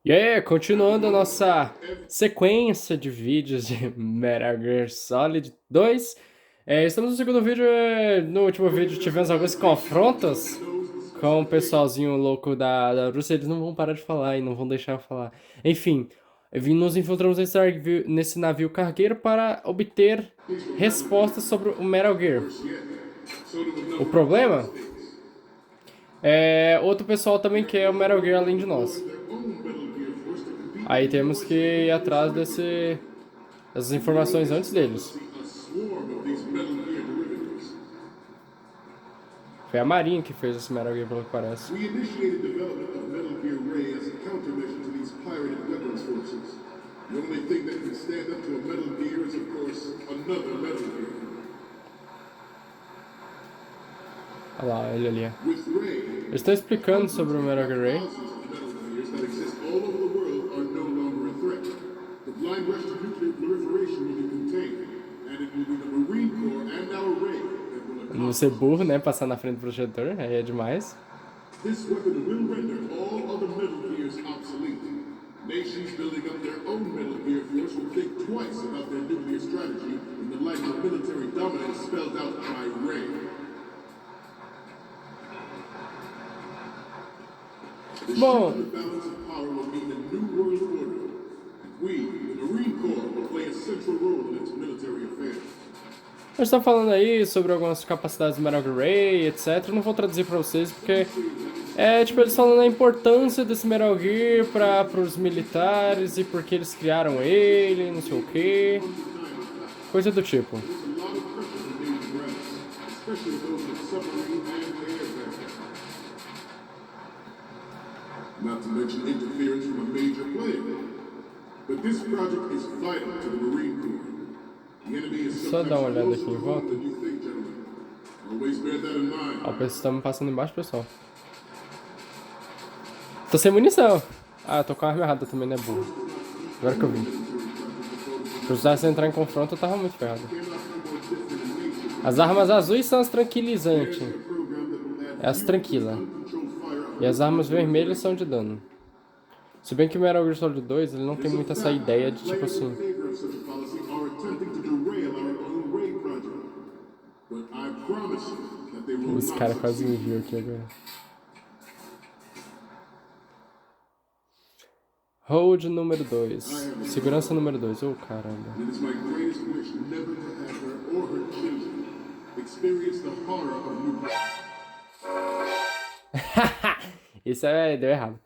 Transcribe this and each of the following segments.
E aí, continuando a nossa sequência de vídeos de Metal Gear Solid 2, estamos no segundo vídeo. No último vídeo tivemos alguns confrontos com o pessoalzinho louco da Rússia. Eles não vão parar de falar e não vão deixar eu falar. Enfim, nos infiltramos nesse navio cargueiro para obter respostas sobre o Metal Gear. O problema é outro pessoal também quer o Metal Gear além de nós. Aí temos que ir atrás dessas informações antes deles. Foi a Marinha que fez esse Metal Gear, pelo que parece. Olha lá, ele ali. Eles estão explicando sobre o Metal Gear Ray. Não ser burro, né? Passar na frente do projetor, aí é demais. This weapon will render all other Metal Gears obsolete. Nations building up their own Metal Gear force will think twice about their nuclear strategy in the light of military dominance spelled out by Ray. The shift in the balance of power will mean a new world order. We, the Marine Corps, will play a central role in its military affairs. Eles estão falando aí sobre algumas capacidades do Metal Gear Ray, etc. Eu não vou traduzir pra vocês porque tipo, eles falando a importância desse Metal Gear para os militares e porque eles criaram ele, não sei o que. Coisa do tipo. Not to mention interference from a major player. But this project is vital to the Marine Corps. The enemy is Só dar uma olhada aqui em volta. than you think, gentlemen. Always bear that in mind. Ó, o pessoal tá me passando embaixo, pessoal. Tô sem munição. Ah, tô com a arma errada também, né, burro? Agora que eu vi. Se eu precisasse entrar em confronto, eu tava muito ferrado. As armas azuis são as tranquilizantes. É as tranquila. E as armas vermelhas são de dano. Se bem que o Metal Gear Solid 2, ele não tem muito essa ideia de, tipo assim... Os caras quase me viram aqui agora. Hold número 2. Segurança número 2. Oh, caramba. Isso deu errado.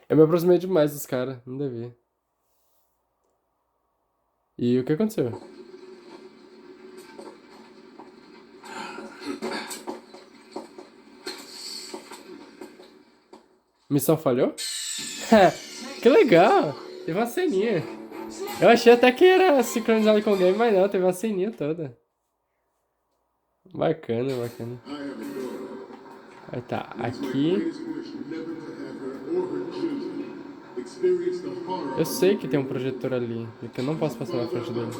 Eu me aproximei demais dos caras. Não devia. E o que aconteceu? Missão falhou? Que legal! Teve uma ceninha. Eu achei até que era sincronizado com o game, mas não, teve uma ceninha toda. Bacana, bacana. Aí tá, aqui. Eu sei que tem um projetor ali, e que eu não posso passar na frente dele.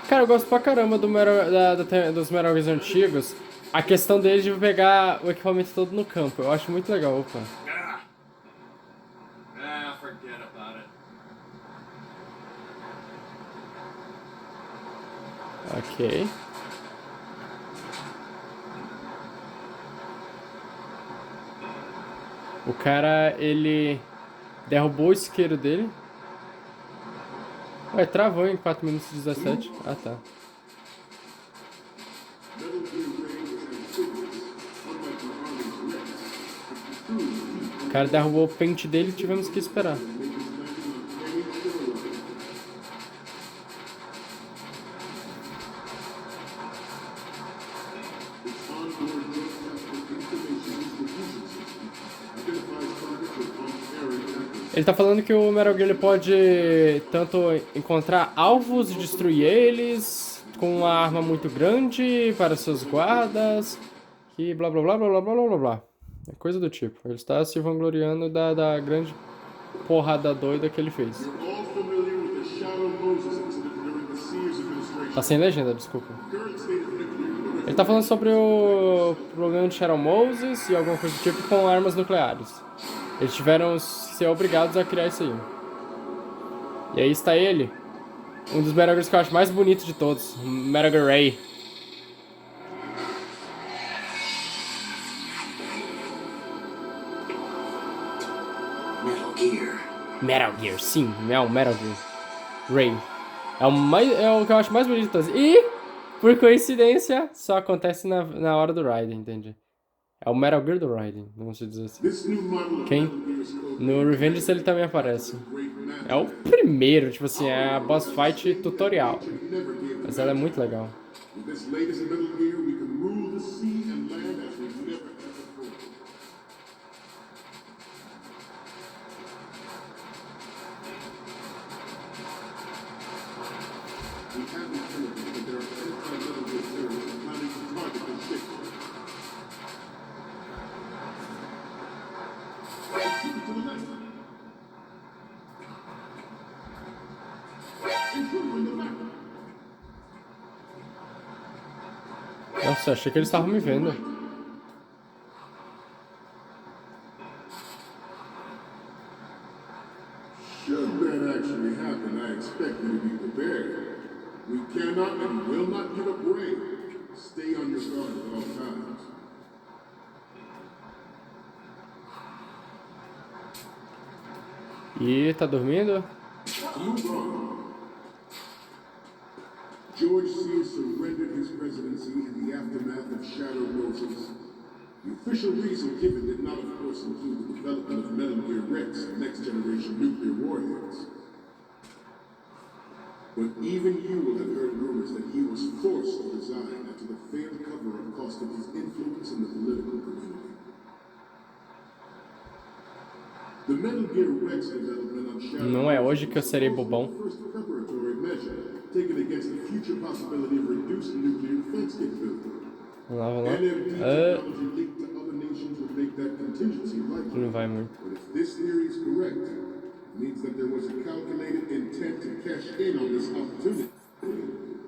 Cara, eu gosto pra caramba dos Metal Gears antigos. A questão deles de pegar o equipamento todo no campo. Eu acho muito legal, opa. Forget about it. Ok. O cara, ele derrubou o isqueiro dele. Ué, travou em 4 minutos e 17. Ah, tá. O cara derrubou o pente dele e tivemos que esperar. Ele tá falando que o Metal Gear ele pode tanto encontrar alvos e destruir eles com uma arma muito grande para seus guardas, que blá blá blá blá blá blá blá blá. É coisa do tipo. Ele está se vangloriando da grande porrada doida que ele fez. All familiar with the Tá sem legenda, desculpa. Ele tá falando sobre o problema de Shadow Moses e alguma coisa do tipo com armas nucleares. Eles tiveram ser obrigados a criar isso aí. E aí está ele. Um dos Metal Gears que eu acho mais bonito de todos. Metal Gear Ray. Metal Gear, sim, é o Metal Gear. Ray. É o que eu acho mais bonito de todos. E, por coincidência, só acontece na hora do Raiden, entende? É o Metal Gear do Raiden, vamos dizer assim. Quem? No Revenge ele também aparece. É o primeiro, tipo assim, é a boss fight tutorial. Mas ela é muito legal. Nossa, achei que eles estavam me vendo. Should that actually happen, I expect you to be prepared. We cannot and will not give up Ray. Stay on your guard at all times. E tá dormindo? Move on. George C. surrendered his presidency in the aftermath of Shadow Moses. The official reason given did not, of course, include the development of Metal Gear Rex and next-generation nuclear warheads. But even you will have heard rumors that he was forced to resign after the failed cover-up cost him his influence in the political community. The Metal Gear Rex development on Shadow Não é hoje que eu serei bobão. first preparatory measure taken against the future possibility of reduced nuclear defense capability. Vamos lá, vamos lá. NMD technology leaked to other nations would make that contingency likely. Não vai muito. But if this theory is correct, it means that there was a calculated intent to cash in on this opportunity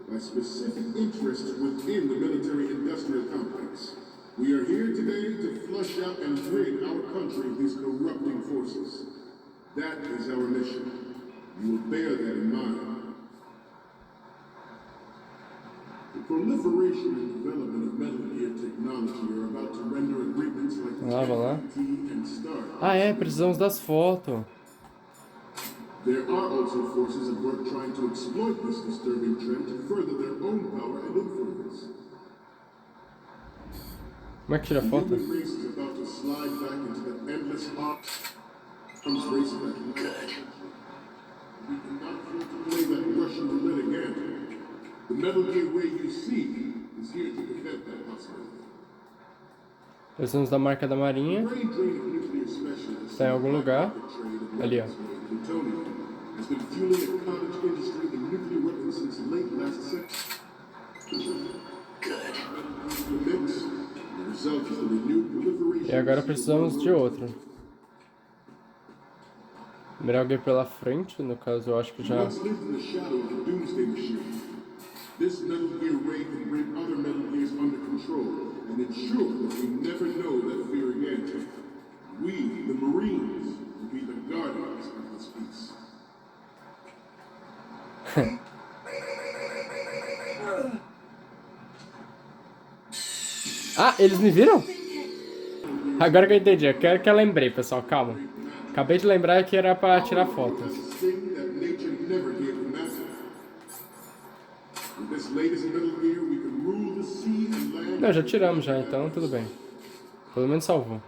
by specific interests within the military-industrial complex. We are here today to flush out and rid our country of these corrupting forces. That is our mission. You will bear that in mind. The proliferation and development of Metal Gear technology are about to render agreements like Vamos lá. TNT and STAR. Ah, é, precisamos das fotos. There are also forces at work trying to exploit this disturbing trend to further their own power and influence. Como é que tira a foto? The human race is about to slide back into the endless arms race that good. We cannot afford to play that Russian roulette again. The Metal Gear Ray you see is here to prevent that possibility. Precisamos da marca da marinha. Brain drain of nuclear specialists Tá em algum lugar. Ali, ó. plutonium has been fueling a cottage industry in nuclear weapons since late last century. Good. The mix, the result is the renewed proliferation. E agora precisamos de outro. Metal Gear pela frente, no caso eu acho que já... Once lived in the shadow of the Doomsday Machine. This Metal Gear Ray can bring other Metal Gears under control and ensure that we never know that fear again. We, the Marines, will be the guardians of this peace. Ah, eles me viram? Agora que eu entendi, eu quero que eu lembrei, pessoal, calma. Acabei de lembrar que era pra tirar foto. Thing that nature never gave the master. With this latest Metal Gear, we can rule the sea and land. Não, já tiramos já, então tudo bem. Pelo menos salvou.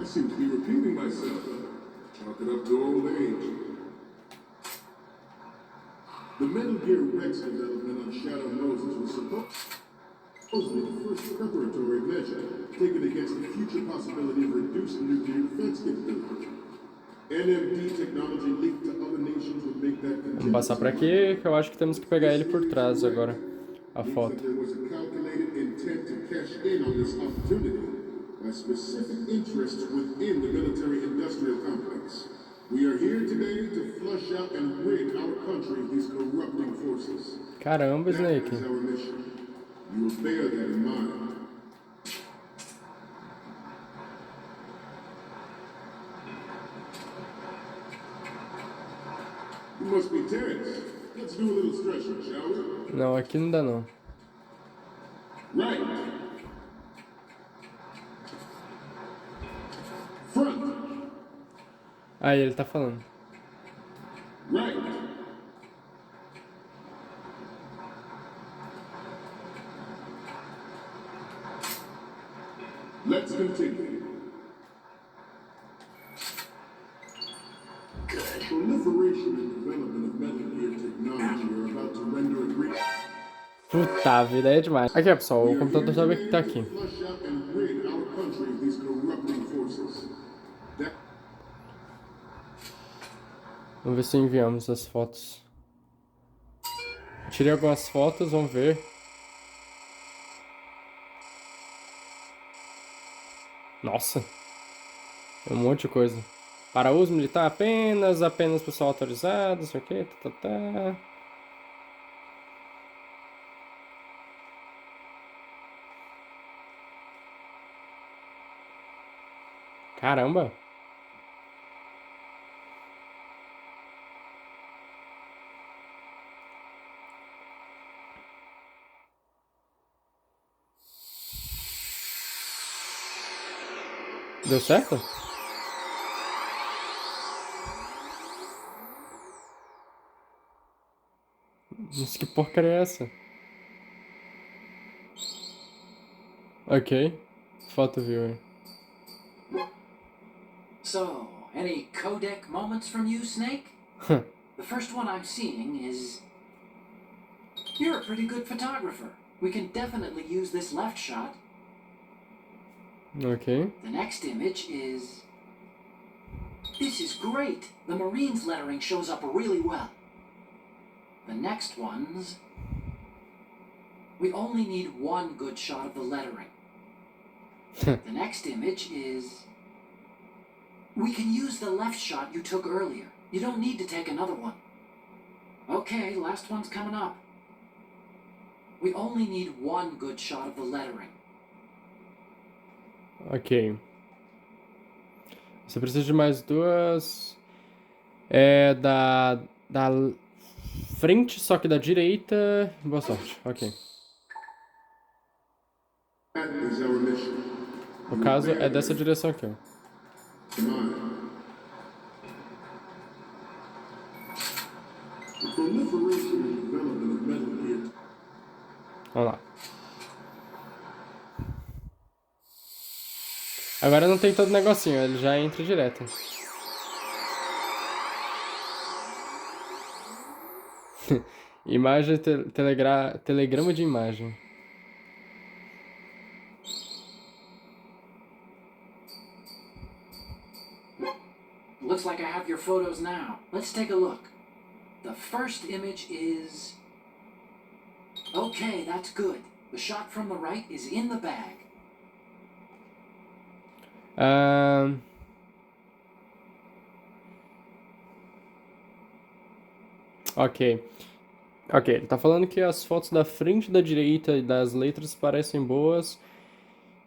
I seem to be repeating myself. Chalk it up to old age. The Metal Gear Rex development on Shadow Moses was supposedly the first preparatory measure taken against the future possibility of reduced nuclear defense capability. NMD technology leaked to other nations would make that Vamos passar por aqui, que eu acho que temos que pegar ele por trás agora. A foto. There was a calculated intent to cash in on this opportunity by has specific interests within the military-industrial complex. We are here today to flush out and rid our country of these corrupting forces. Caramba, Snake. That is our mission. You will bear that in mind. You must be tense. Let's do a little stretching, shall we? Não, aqui não dá não. Right. Front. Aí ele tá falando. Right. Let's continue. Good. Proliferation and development of metal gear technology are about to render a great... Puta vida, é demais. Aqui, ó, pessoal, o computador sabe que tá aqui. Flush out and rid our country of these corrupting forces. That... Vamos ver se enviamos as fotos. Tirei algumas fotos, vamos ver. Nossa. É um monte de coisa. Para uso militar apenas pessoal autorizado, não sei o que, tá. Caramba. Deu certo? Mas que porcaria é essa? Ok. Photo viewer. So, any codec moments from you, Snake? Huh. The first one I'm seeing is... You're a pretty good photographer. We can definitely use this left shot. Ok. The next image is... This is great. The Marines lettering shows up really well. The next one's... We only need one good shot of the lettering. The next image is... We can use the left shot you took earlier. You don't need to take another one. Okay, last one's coming up. We only need one good shot of the lettering. Ok. Você precisa de mais duas. É da frente, só que da direita. Boa sorte. Ok. That is our mission. No caso, é dessa direção aqui, ó. Mind. The proliferation and development of metal gear... Vamos lá. Agora não tem todo negocinho, ele já entra direto. Imagem, telegrama de imagem. Looks like I have your photos now. Let's take a look. The first image is... Okay, that's good. The shot from the right is in the bag. Ok. Ok, ele tá falando que as fotos da frente, da direita e das letras parecem boas.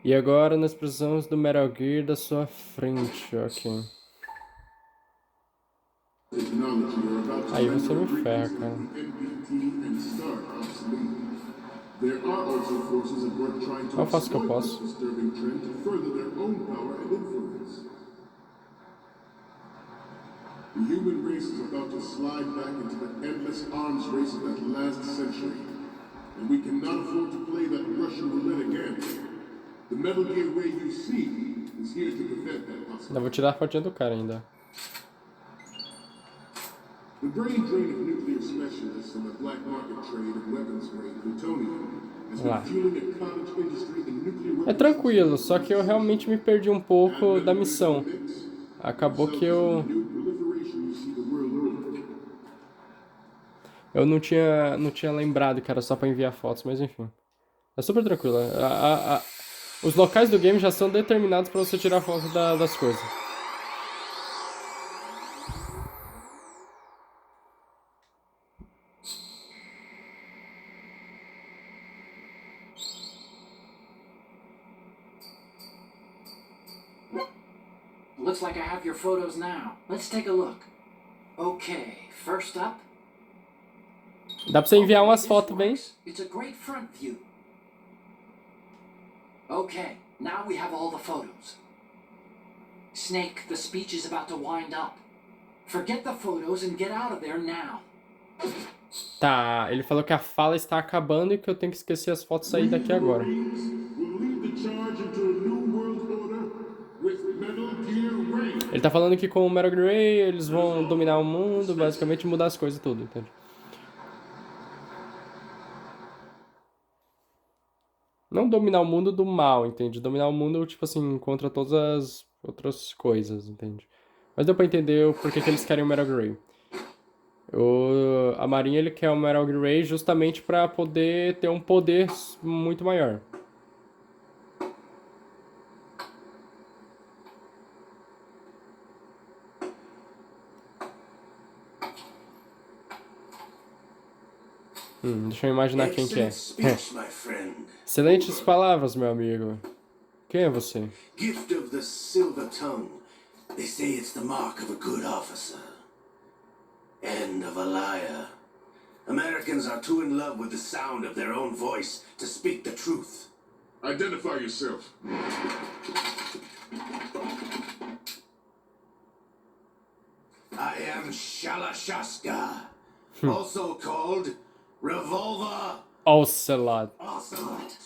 E agora nós precisamos do Metal Gear da sua frente, ok. Aí você me ferra, cara. Eu faço o que eu posso. The human race is about to slide back into the endless arms race of that last century. And we cannot afford to play that Russian roulette again. The Metal Gear Ray you see is here to prevent that possibility. Ainda vou tirar a fotinha do cara ainda. The brain drain of nuclear specialists and the black market trade of weapons grade plutonium has been fueling a cottage industry in nuclear weapons. É tranquilo, só que eu realmente me perdi um pouco da missão. Acabou que eu não tinha lembrado que era só pra enviar fotos, mas enfim. É super tranquilo. Os locais do game já são determinados para você tirar foto das coisas. Looks like I have your photos now. Let's take a look. Okay, first up. Dá pra você enviar umas fotos bem. It's a great front view. Okay, now we have all the photos. Snake, the speech is about to wind up. Forget the photos and get out of there now. Tá, ele falou que a fala está acabando e que eu tenho que esquecer as fotos e sair daqui agora. Ele tá falando que com o Metal Gear Ray eles vão dominar o mundo, basicamente mudar as coisas tudo, entende? Não dominar o mundo do mal, entende? Dominar o mundo, tipo assim, contra todas as outras coisas, entende? Mas deu pra entender o porquê que eles querem o Metal Gear Ray. A Marinha, ele quer o Metal Gear Ray justamente pra poder ter um poder muito maior. Deixa eu imaginar quem que é. Excelentes palavras, meu amigo. Quem é você? Gift of the silver tongue. They say it's the mark of a good officer. End of a liar. Americans are too in love with the sound of their own voice to speak the truth. Identify yourself. I am Shalashaska, also called Revolver Ocelot. Ocelot.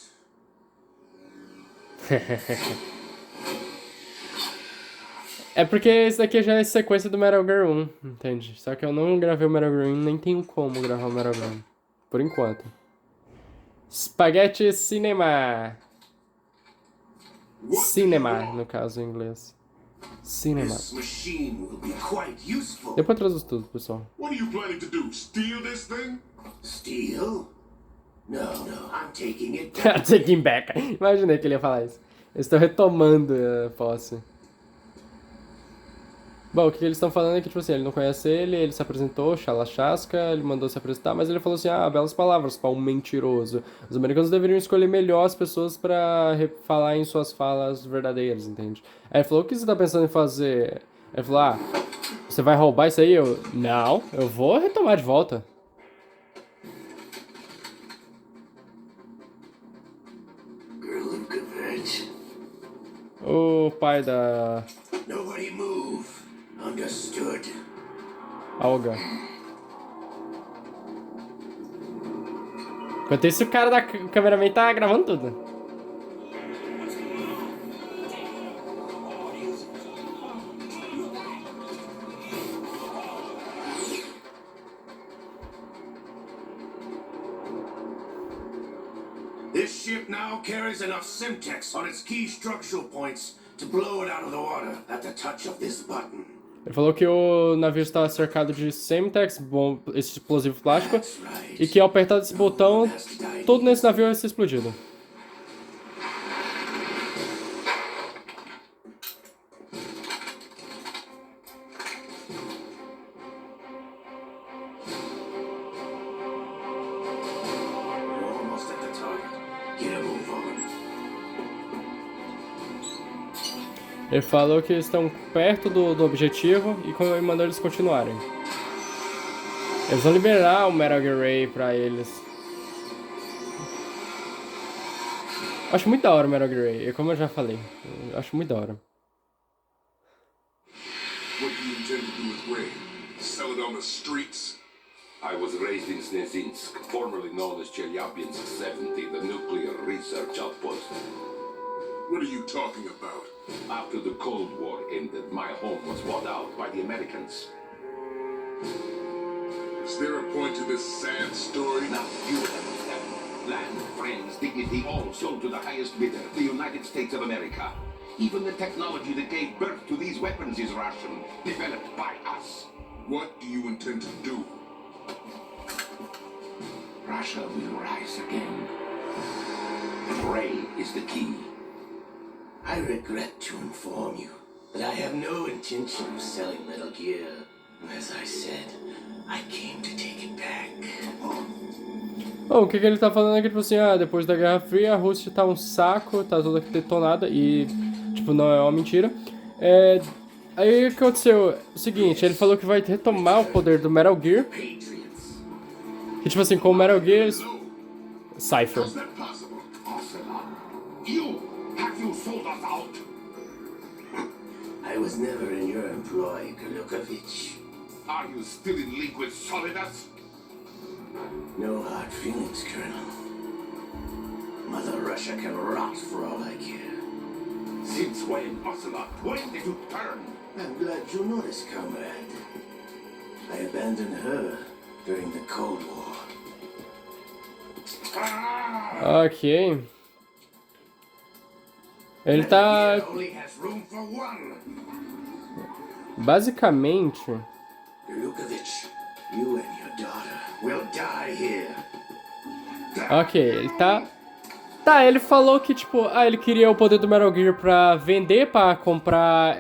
É porque esse daqui já é sequência do Metal Gear 1, entende? Só que eu não gravei o Metal Gear 1, nem tenho como gravar o Metal Gear 1. Por enquanto. Spaghetti Cinema. Cinema, no caso em inglês. Cinema. This machine will be quite useful. Depois traduz tudo, pessoal. What are you planning to do? Steal this thing? Steal? No, I'm taking it. Taking back. Imaginei que ele ia falar isso. Eles estão retomando a posse. Bom, o que eles estão falando é que, tipo assim, ele não conhece ele se apresentou, Chalachasca, ele mandou se apresentar, mas ele falou assim, belas palavras para um mentiroso. Os americanos deveriam escolher melhor as pessoas para falar em suas falas verdadeiras, entende? Aí ele falou, o que você tá pensando em fazer? Ele falou, você vai roubar isso aí? Não, eu vou retomar de volta. O pai da... Nobody move. Understood. Olga. Enquanto isso, o cara da cameraman tá gravando tudo. This ship now carries enough Simtex on its key structural points to blow it out of the water at the touch of this button. Ele falou que o navio estava cercado de Semtex, esse explosivo plástico, e que ao apertar esse botão, tudo nesse navio vai ser explodido. Almost at the target. Get a move on. Ele falou que estão perto do objetivo e mandou eles continuarem. Eles vão liberar o Metal Gear Ray pra eles. Acho muito da hora o Metal Gear Ray, como eu já falei. Acho muito da hora. What do you intend to do with Ray? Sell it on the streets? I was raised in Snezinsk, formerly known as Chelyabinsk 70, the nuclear research outpost. What are you talking about? After the Cold War ended, my home was bought out by the Americans. Is there a point to this sad story? Now you understand. Land, friends, dignity, all sold to the highest bidder, the United States of America. Even the technology that gave birth to these weapons is Russian, developed by us. What do you intend to do? Russia will rise again. Ray is the key. I regret to inform you that I have no intention of selling Metal Gear. As I said, I came to take it back. Bom, o que ele tá falando é que, tipo assim, depois da Guerra Fria, a Rússia tá um saco, tá toda detonada e, tipo, não é uma mentira. Aí o que aconteceu? O seguinte, ele falou que vai retomar o poder do Metal Gear. Que, tipo assim, com o Metal Gear... Cypher. How's that possible? You! Have you sold us out? I was never in your employ, Golukovich. Are you still in league with Solidus? No hard feelings, Colonel. Mother Russia can rot for all I care. Since when, Ocelot? When did you turn? I'm glad you noticed, comrade. I abandoned her during the Cold War. Ok. Ele tá... Only has room for one. Basicamente... Golukovich, you and your daughter will die here. Ok, ele tá... Tá, ele falou que, tipo... ele queria o poder do Metal Gear pra vender, pra comprar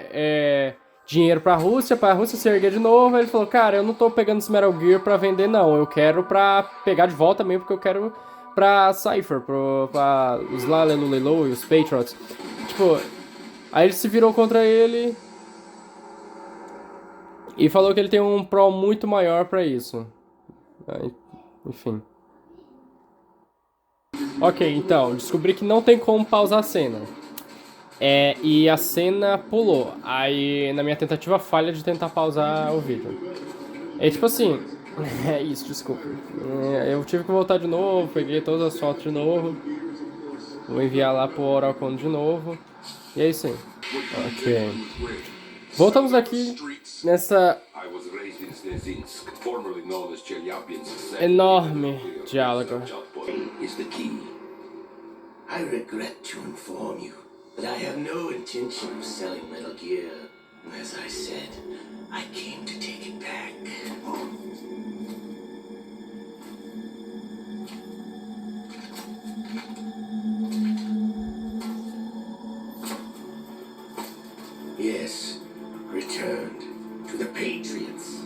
dinheiro pra Rússia se erguer de novo. Aí ele falou, cara, eu não tô pegando esse Metal Gear pra vender, não. Eu quero pra pegar de volta mesmo, porque eu quero pra Cypher, pra os Lalelulelo e os Patriots. Tipo, aí ele se virou contra ele... E falou que ele tem um pro muito maior pra isso. Enfim. Ok, então, descobri que não tem como pausar a cena. E a cena pulou. Aí, na minha tentativa falha de tentar pausar o vídeo. Tipo assim... É isso, desculpa. Eu tive que voltar de novo, peguei todas as fotos de novo. Vou enviar lá pro Oracon de novo. E é isso aí. Ok. Voltamos aqui nessa enorme diálogo. Is the key. I regret to inform you that I have no intention of selling Metal Gear. As I said, I came to take it back. Yes, returned to the Patriots.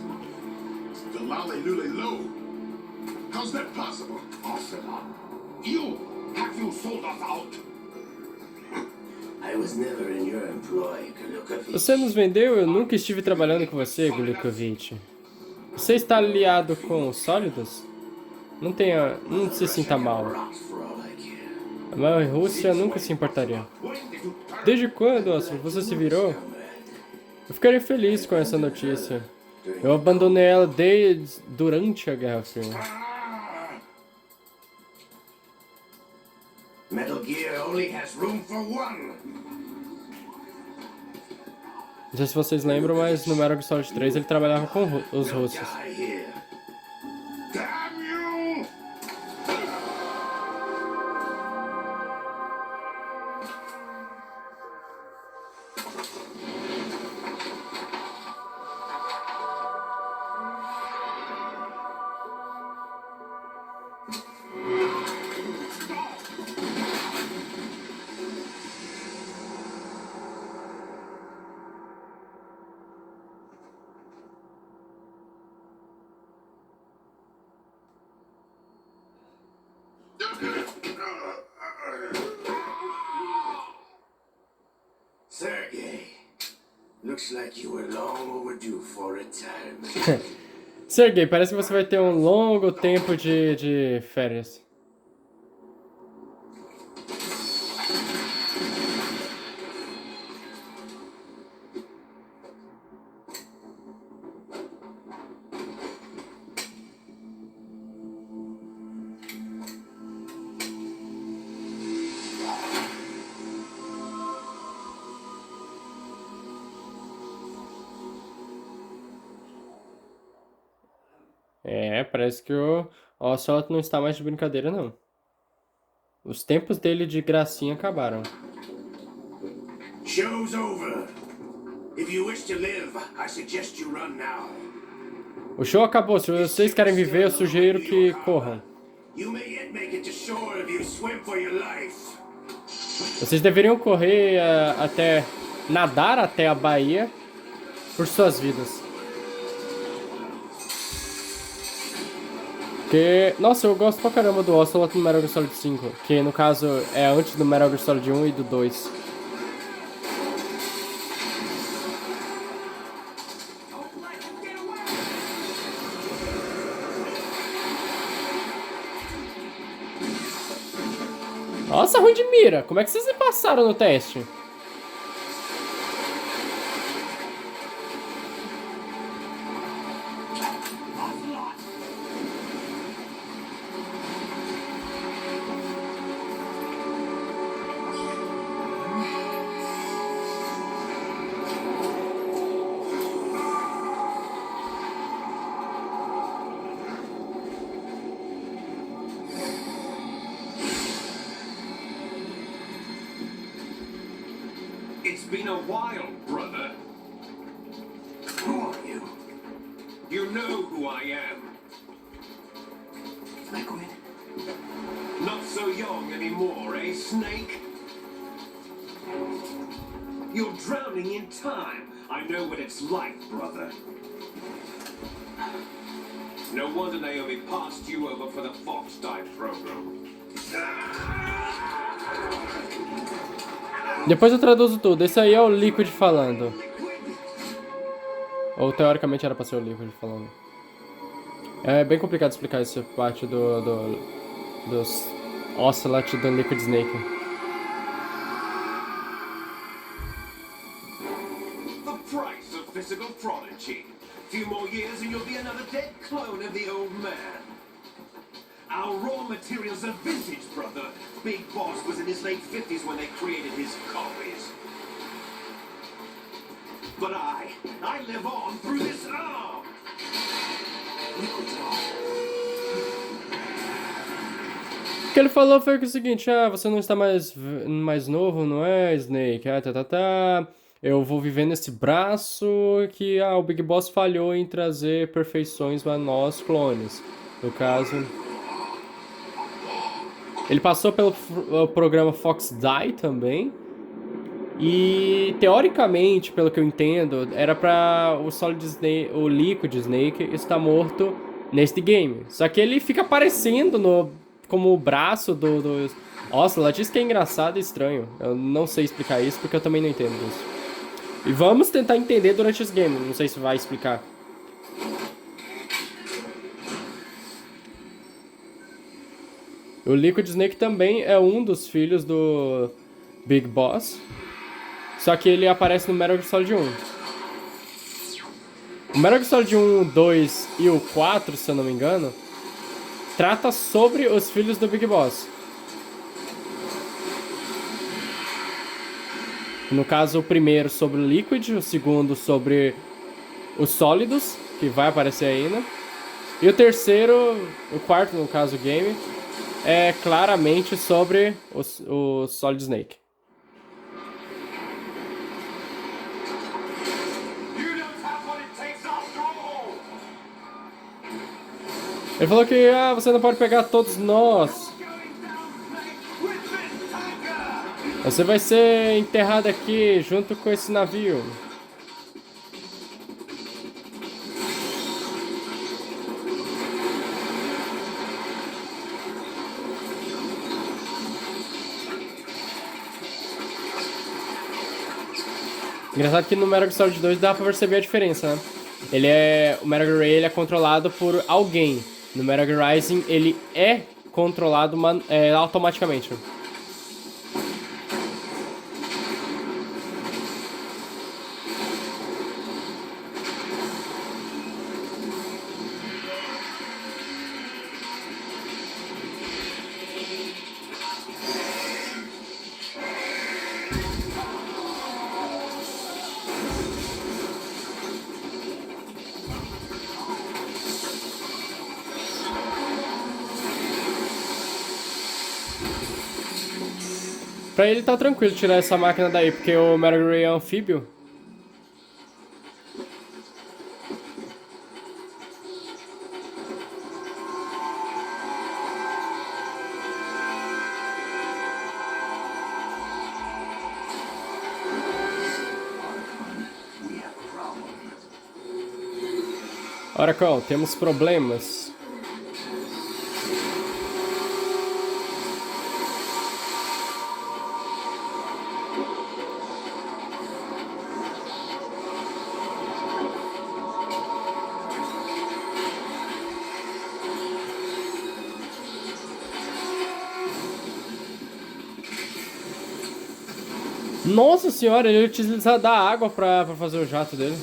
The Lalelulelo. How's that possible? Ocelot, you! Have you sold us out? I was never in your employ, Golukovich. Você nos vendeu? Eu nunca estive trabalhando com você, Golukovich. Você está aliado com os sólidos? Não se sinta mal. A maior Rússia nunca se importaria. Desde quando, Oscar, você se virou? Eu ficaria feliz com essa notícia. Eu abandonei ela durante a Guerra Fria. Metal Gear only has room for one. Não sei se vocês lembram, mas no Metal Gear Solid 3 ele trabalhava com os russos. Damn you! Sergei, looks like you were long overdue for retirement. Sergei, parece que você vai ter um longo tempo de férias. Parece que o Ocelot não está mais de brincadeira, não. Os tempos dele de gracinha acabaram. Show's over. If you wish to live, I suggest you run now. O show acabou. Se vocês querem viver, eu sugiro que corram. You may yet make it to shore if you swim for your life. Vocês deveriam correr até... nadar até a Bahia por suas vidas. Porque... Nossa, eu gosto pra caramba do Ocelot no Metal Gear Solid 5. Que no caso é antes do Metal Gear Solid 1 e do 2. Nossa, ruim de mira. Como é que vocês se passaram no teste? It's been a while, brother. Who are you? You know who I am. Liquid? Not so young anymore, eh, Snake? You're drowning in time. I know what it's like, brother. No wonder Naomi passed you over for the Fox Die program. Depois eu traduzo tudo. Esse aí é o Liquid falando. Ou teoricamente era pra ser o Liquid falando. É bem complicado explicar essa parte dos Ocelot do Liquid Snake. The price of physical prodigy. Few more years and you'll be another dead clone of the old man. Our raw materials are vintage, brother. Big Boss was in his late 50s when they created his copies. But I live on through this arm. O que ele falou foi o seguinte: ah, você não está mais novo, não é, Snake? Ah, tá. Eu vou viver nesse braço que o Big Boss falhou em trazer perfeições para nós, clones. No caso... Ele passou pelo programa Fox Die também. E, teoricamente, pelo que eu entendo, era pra o Solid Snake, o Liquid Snake estar morto neste game. Só que ele fica aparecendo como o braço do Ocelot. Isso que é engraçado e estranho. Eu não sei explicar isso porque eu também não entendo isso. E vamos tentar entender durante esse game. Não sei se vai explicar. O Liquid Snake também é um dos filhos do Big Boss. Só que ele aparece no Metal Gear Solid 1. O Metal Gear Solid 1, 2 e o 4, se eu não me engano, trata sobre os filhos do Big Boss. No caso, o primeiro sobre o Liquid, o segundo sobre os sólidos, que vai aparecer ainda. E o terceiro, o quarto no caso, o game, é claramente sobre o Solid Snake. Ele falou que você não pode pegar todos nós. Você vai ser enterrado aqui junto com esse navio. Engraçado que no Metal Gear Solid 2 dá pra perceber a diferença, né? O Metal Gear Ray ele é controlado por alguém. No Metal Gear Rising ele é controlado automaticamente. Pra ele tá tranquilo tirar essa máquina daí, porque o Metal Gear Ray é anfíbio. Oracle, temos problemas. Nossa senhora, ele utiliza da água pra fazer o jato dele.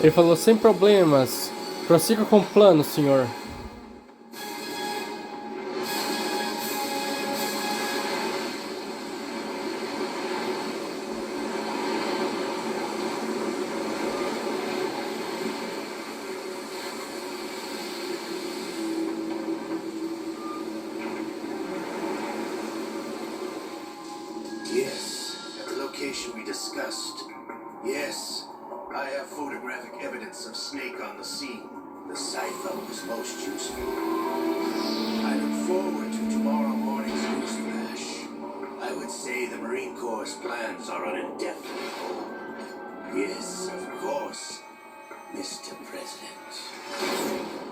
Ele falou, sem problemas. Prossiga com o plano, senhor. Yes, at the location we discussed. Yes. I have photographic evidence of Snake on the scene. The cipher was most useful. I look forward to tomorrow morning's news flash. I would say the Marine Corps' plans are on indefinite hold. Yes, of course, Mr. President.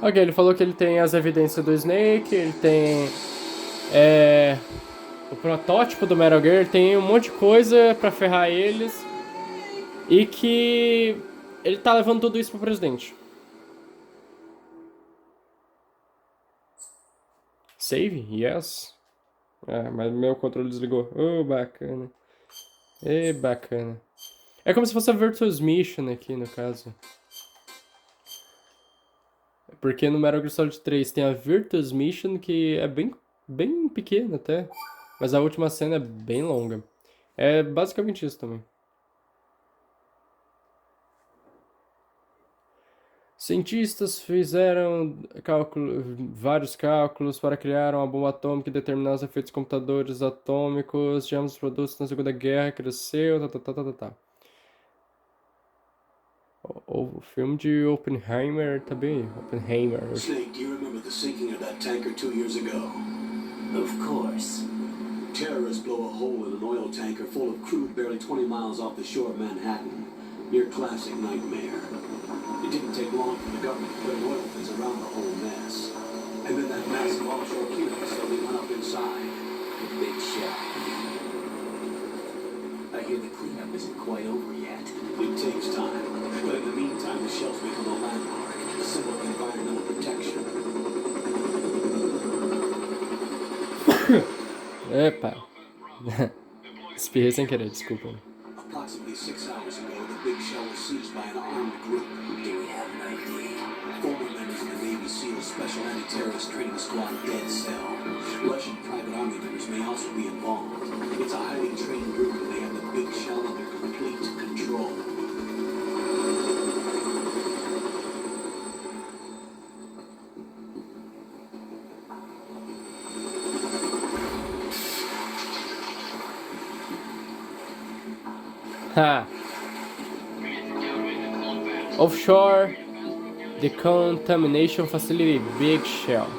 Ok, ele falou que ele tem as evidências do Snake, ele tem o protótipo do Metal Gear, tem um monte de coisa pra ferrar eles. E que ele tá levando tudo isso pro presidente. Save? Yes. Ah, mas meu controle desligou. Oh, bacana. Bacana. É como se fosse a Virtuous Mission aqui, no caso. Porque no Metal Gear Solid 3 tem a Virtuous Mission, que é bem pequena até. Mas a última cena é bem longa. É basicamente isso também. Cientistas fizeram vários cálculos para criar uma bomba atômica e determinar os efeitos computadores atômicos de ambos os produtos na Segunda Guerra, cresceu, O filme de Oppenheimer também, Oppenheimer. Snake, do you remember the sinking of that tanker 2 years ago? Of course. Terrorists blow a hole in an oil tanker full of crude barely 20 miles off the shore of Manhattan. Your classic nightmare. It didn't take long for the government to put an oil fence around the whole mess. And then that massive offshore cleanup facility went up inside. The big shell. I hear the cleanup isn't quite over yet. It takes time. But in the meantime, the shell's become a landmark. A symbol of environmental protection. Epa. Espirrei sem querer, desculpa. Approximately 6 hours ago, the big shell was seized by an armed group. Do we have an idea? Former members of the Navy SEAL Special Anti-Terrorist Training Squad Dead Cell. Russian private army members may also be involved. It's a highly trained group and they have the big shell under complete control. Ha! Offshore decontamination facility, big shell.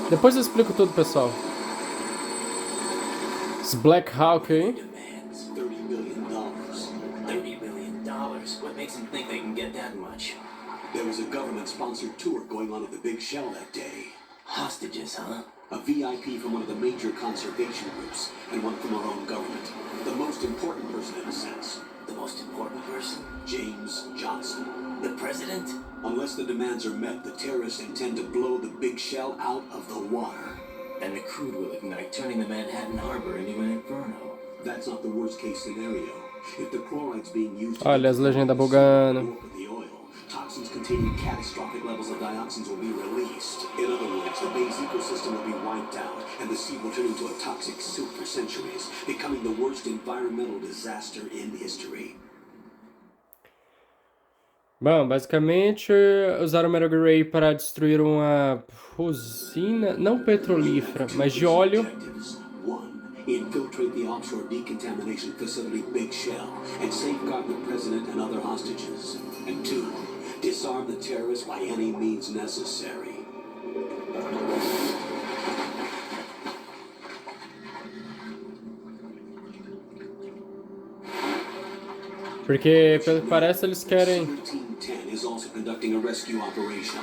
Depois eu explico tudo, pessoal. Esse Black Hawk aí. Demands $30 billion. $30 billion? What makes them think they can get that much? There was a government-sponsored tour going on at the Big Shell that day. Hostages, huh? A VIP from one of the major conservation groups, and one from our own government. The most important person in a sense. The most important person? James Johnson. The president? Unless the demands are met, the terrorists intend to blow the Big Shell out of the water. And the crude will ignite, turning the Manhattan Harbor into an inferno. That's not the worst-case scenario. If the chloride's being used to Olha as legendas bugando. the oil, toxins containing catastrophic levels of dioxins will be released. In other words, the base ecosystem will be wiped out, and the sea will turn into a toxic soup for centuries, becoming the worst environmental disaster in history. Bom, basicamente usaram o Mercury para destruir uma usina, não petrolífera, mas de óleo. One, infiltrate the offshore decontamination facility Big Shell and safeguard the president and other hostages. And two, disarm the terrorists by any means necessary. Porque, pelo que parece, eles querem... Team 10 is also conducting a rescue operation.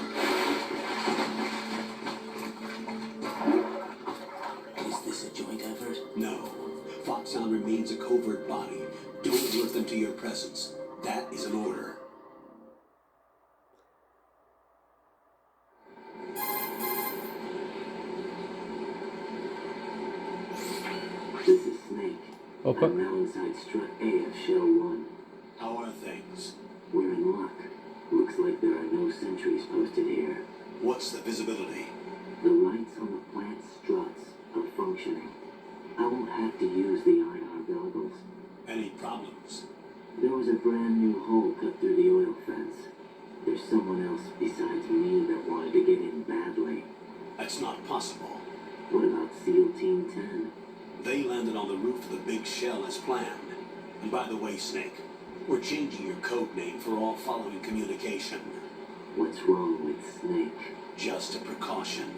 Is this a joint effort? No. Foxhound remains a covert body. Don't alert them to your presence. That is an order. This is Snake. Opa. I'm now inside strut A of Shell 1. How are things? We're in luck. Looks like there are no sentries posted here. What's the visibility? The lights on the plant struts are functioning. I won't have to use the IR goggles. Any problems? There was a brand new hole cut through the oil fence. There's someone else besides me that wanted to get in badly. That's not possible. What about SEAL Team 10? They landed on the roof of the Big Shell as planned. And by the way, Snake, we're changing your code name for all following communication. What's wrong with Snake? Just a precaution.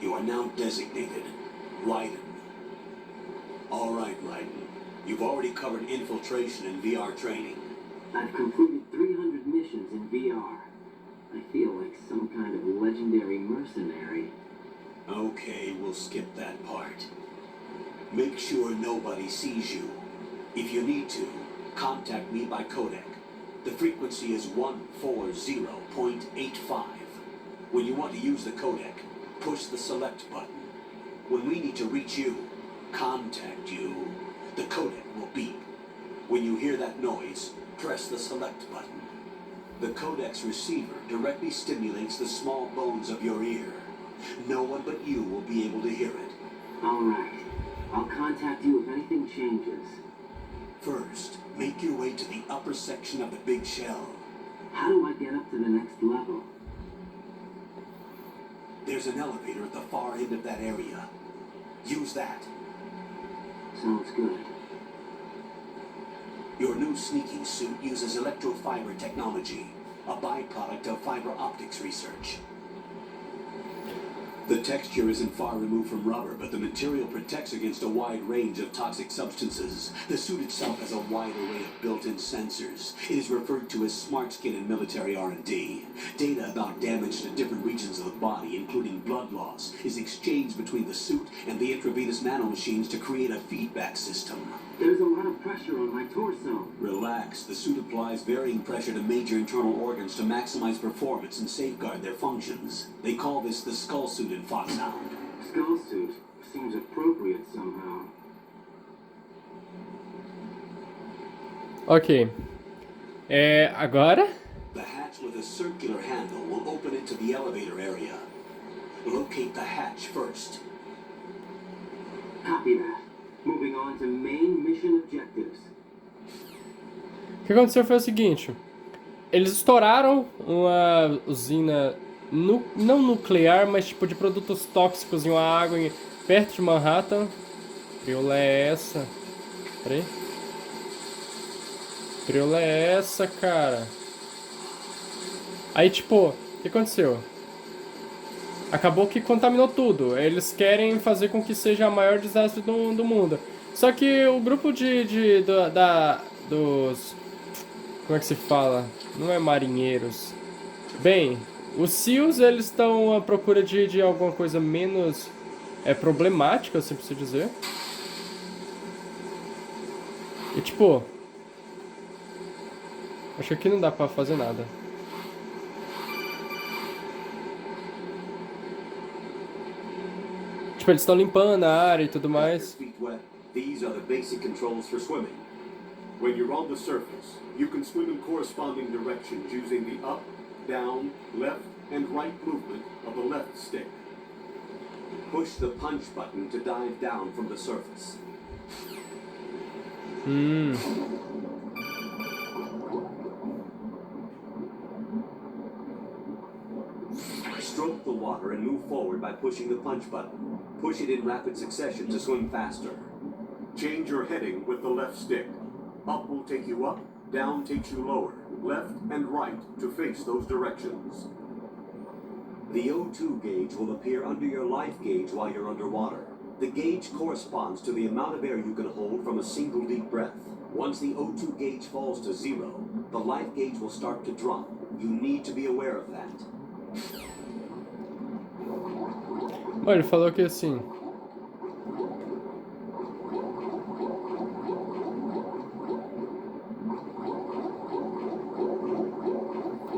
You are now designated Raiden. All right, Raiden. You've already covered infiltration and VR training. I've completed 300 missions in VR. I feel like some kind of legendary mercenary. Okay, we'll skip that part. Make sure nobody sees you. If you need to, contact me by codec. The frequency is 140.85. When you want to use the codec, push the select button. When we need to reach you, contact you, the codec will beep. When you hear that noise, press the select button. The codec's receiver directly stimulates the small bones of your ear. No one but you will be able to hear it. All right. I'll contact you if anything changes. First, make your way to the upper section of the Big Shell. How do I get up to the next level? There's an elevator at the far end of that area. Use that. Sounds good. Your new sneaking suit uses electrofiber technology, a byproduct of fiber optics research. The texture isn't far removed from rubber, but the material protects against a wide range of toxic substances. The suit itself has a wide array of built-in sensors. It is referred to as smart skin in military R&D. Data about damage to different regions of the body, including blood loss, is exchanged between the suit and the intravenous nanomachines to create a feedback system. There's a lot of pressure on my torso. Relax. The suit applies varying pressure to major internal organs to maximize performance and safeguard their functions. They call this the skull suit in Foxhound. Skull suit seems appropriate somehow. Ok. Agora? The hatch with a circular handle will open into the elevator area. Locate the hatch first. Copy that. Moving on to main mission objectives. O que aconteceu foi o seguinte. Eles estouraram uma usina não nuclear, mas tipo de produtos tóxicos em uma água perto de Manhattan. Priola é essa? Peraí. Priola é essa, cara. Aí tipo, o que aconteceu? acabou que contaminou tudo. Eles querem fazer com que seja o maior desastre do mundo. Só que o grupo dos... Como é que se fala? Não é marinheiros. Bem, os SEALs, eles estão à procura de alguma coisa menos problemática, se preciso dizer. E tipo... Acho que aqui não dá pra fazer nada. Tipo, eles estão limpando a área e tudo mais. Feet wet. These are the basic controls for swimming. When you're on the surface, you can swim in corresponding directions using the up, down, left, and right movement of the left stick. Push the punch button to dive down from the surface. Stroke the water and move forward by pushing the punch button. Push it in rapid succession to swim faster. Change your heading with the left stick. Up will take you up, down takes you lower, left and right to face those directions. The O2 gauge will appear under your life gauge while you're underwater. The gauge corresponds to the amount of air you can hold from a single deep breath. Once the O2 gauge falls to zero, the life gauge will start to drop. You need to be aware of that. Olha, ele falou que assim...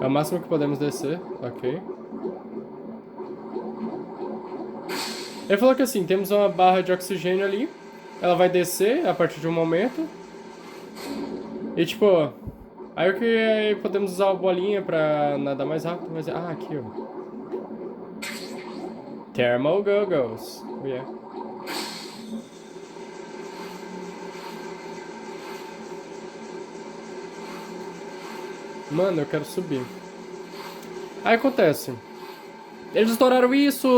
É o máximo que podemos descer, ok. Ele falou que assim, temos uma barra de oxigênio ali. Ela vai descer a partir de um momento. E tipo... Aí podemos usar a bolinha pra nadar mais rápido, mas... Ah, aqui, ó. Thermal goggles. Oh, yeah. Mano, eu quero subir. Aí acontece. Eles estouraram isso,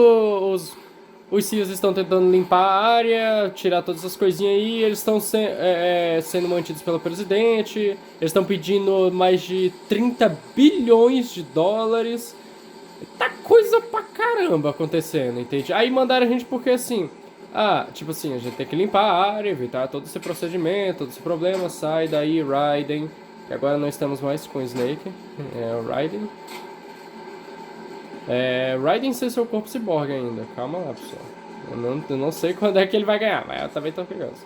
os SEALs estão tentando limpar a área, tirar todas essas coisinhas aí, eles estão sendo mantidos pelo presidente, eles estão pedindo mais de 30 bilhões de dólares. Tá coisa pra caramba acontecendo, entende? Aí mandaram a gente porque assim... Ah, tipo assim, a gente tem que limpar a área, evitar todo esse procedimento, todo esse problema, sai daí, Raiden. Que agora não estamos mais com o Snake, é o Raiden. Raiden sem seu corpo ciborgue ainda, calma lá, pessoal. Eu não sei quando é que ele vai ganhar, mas eu também tô curioso.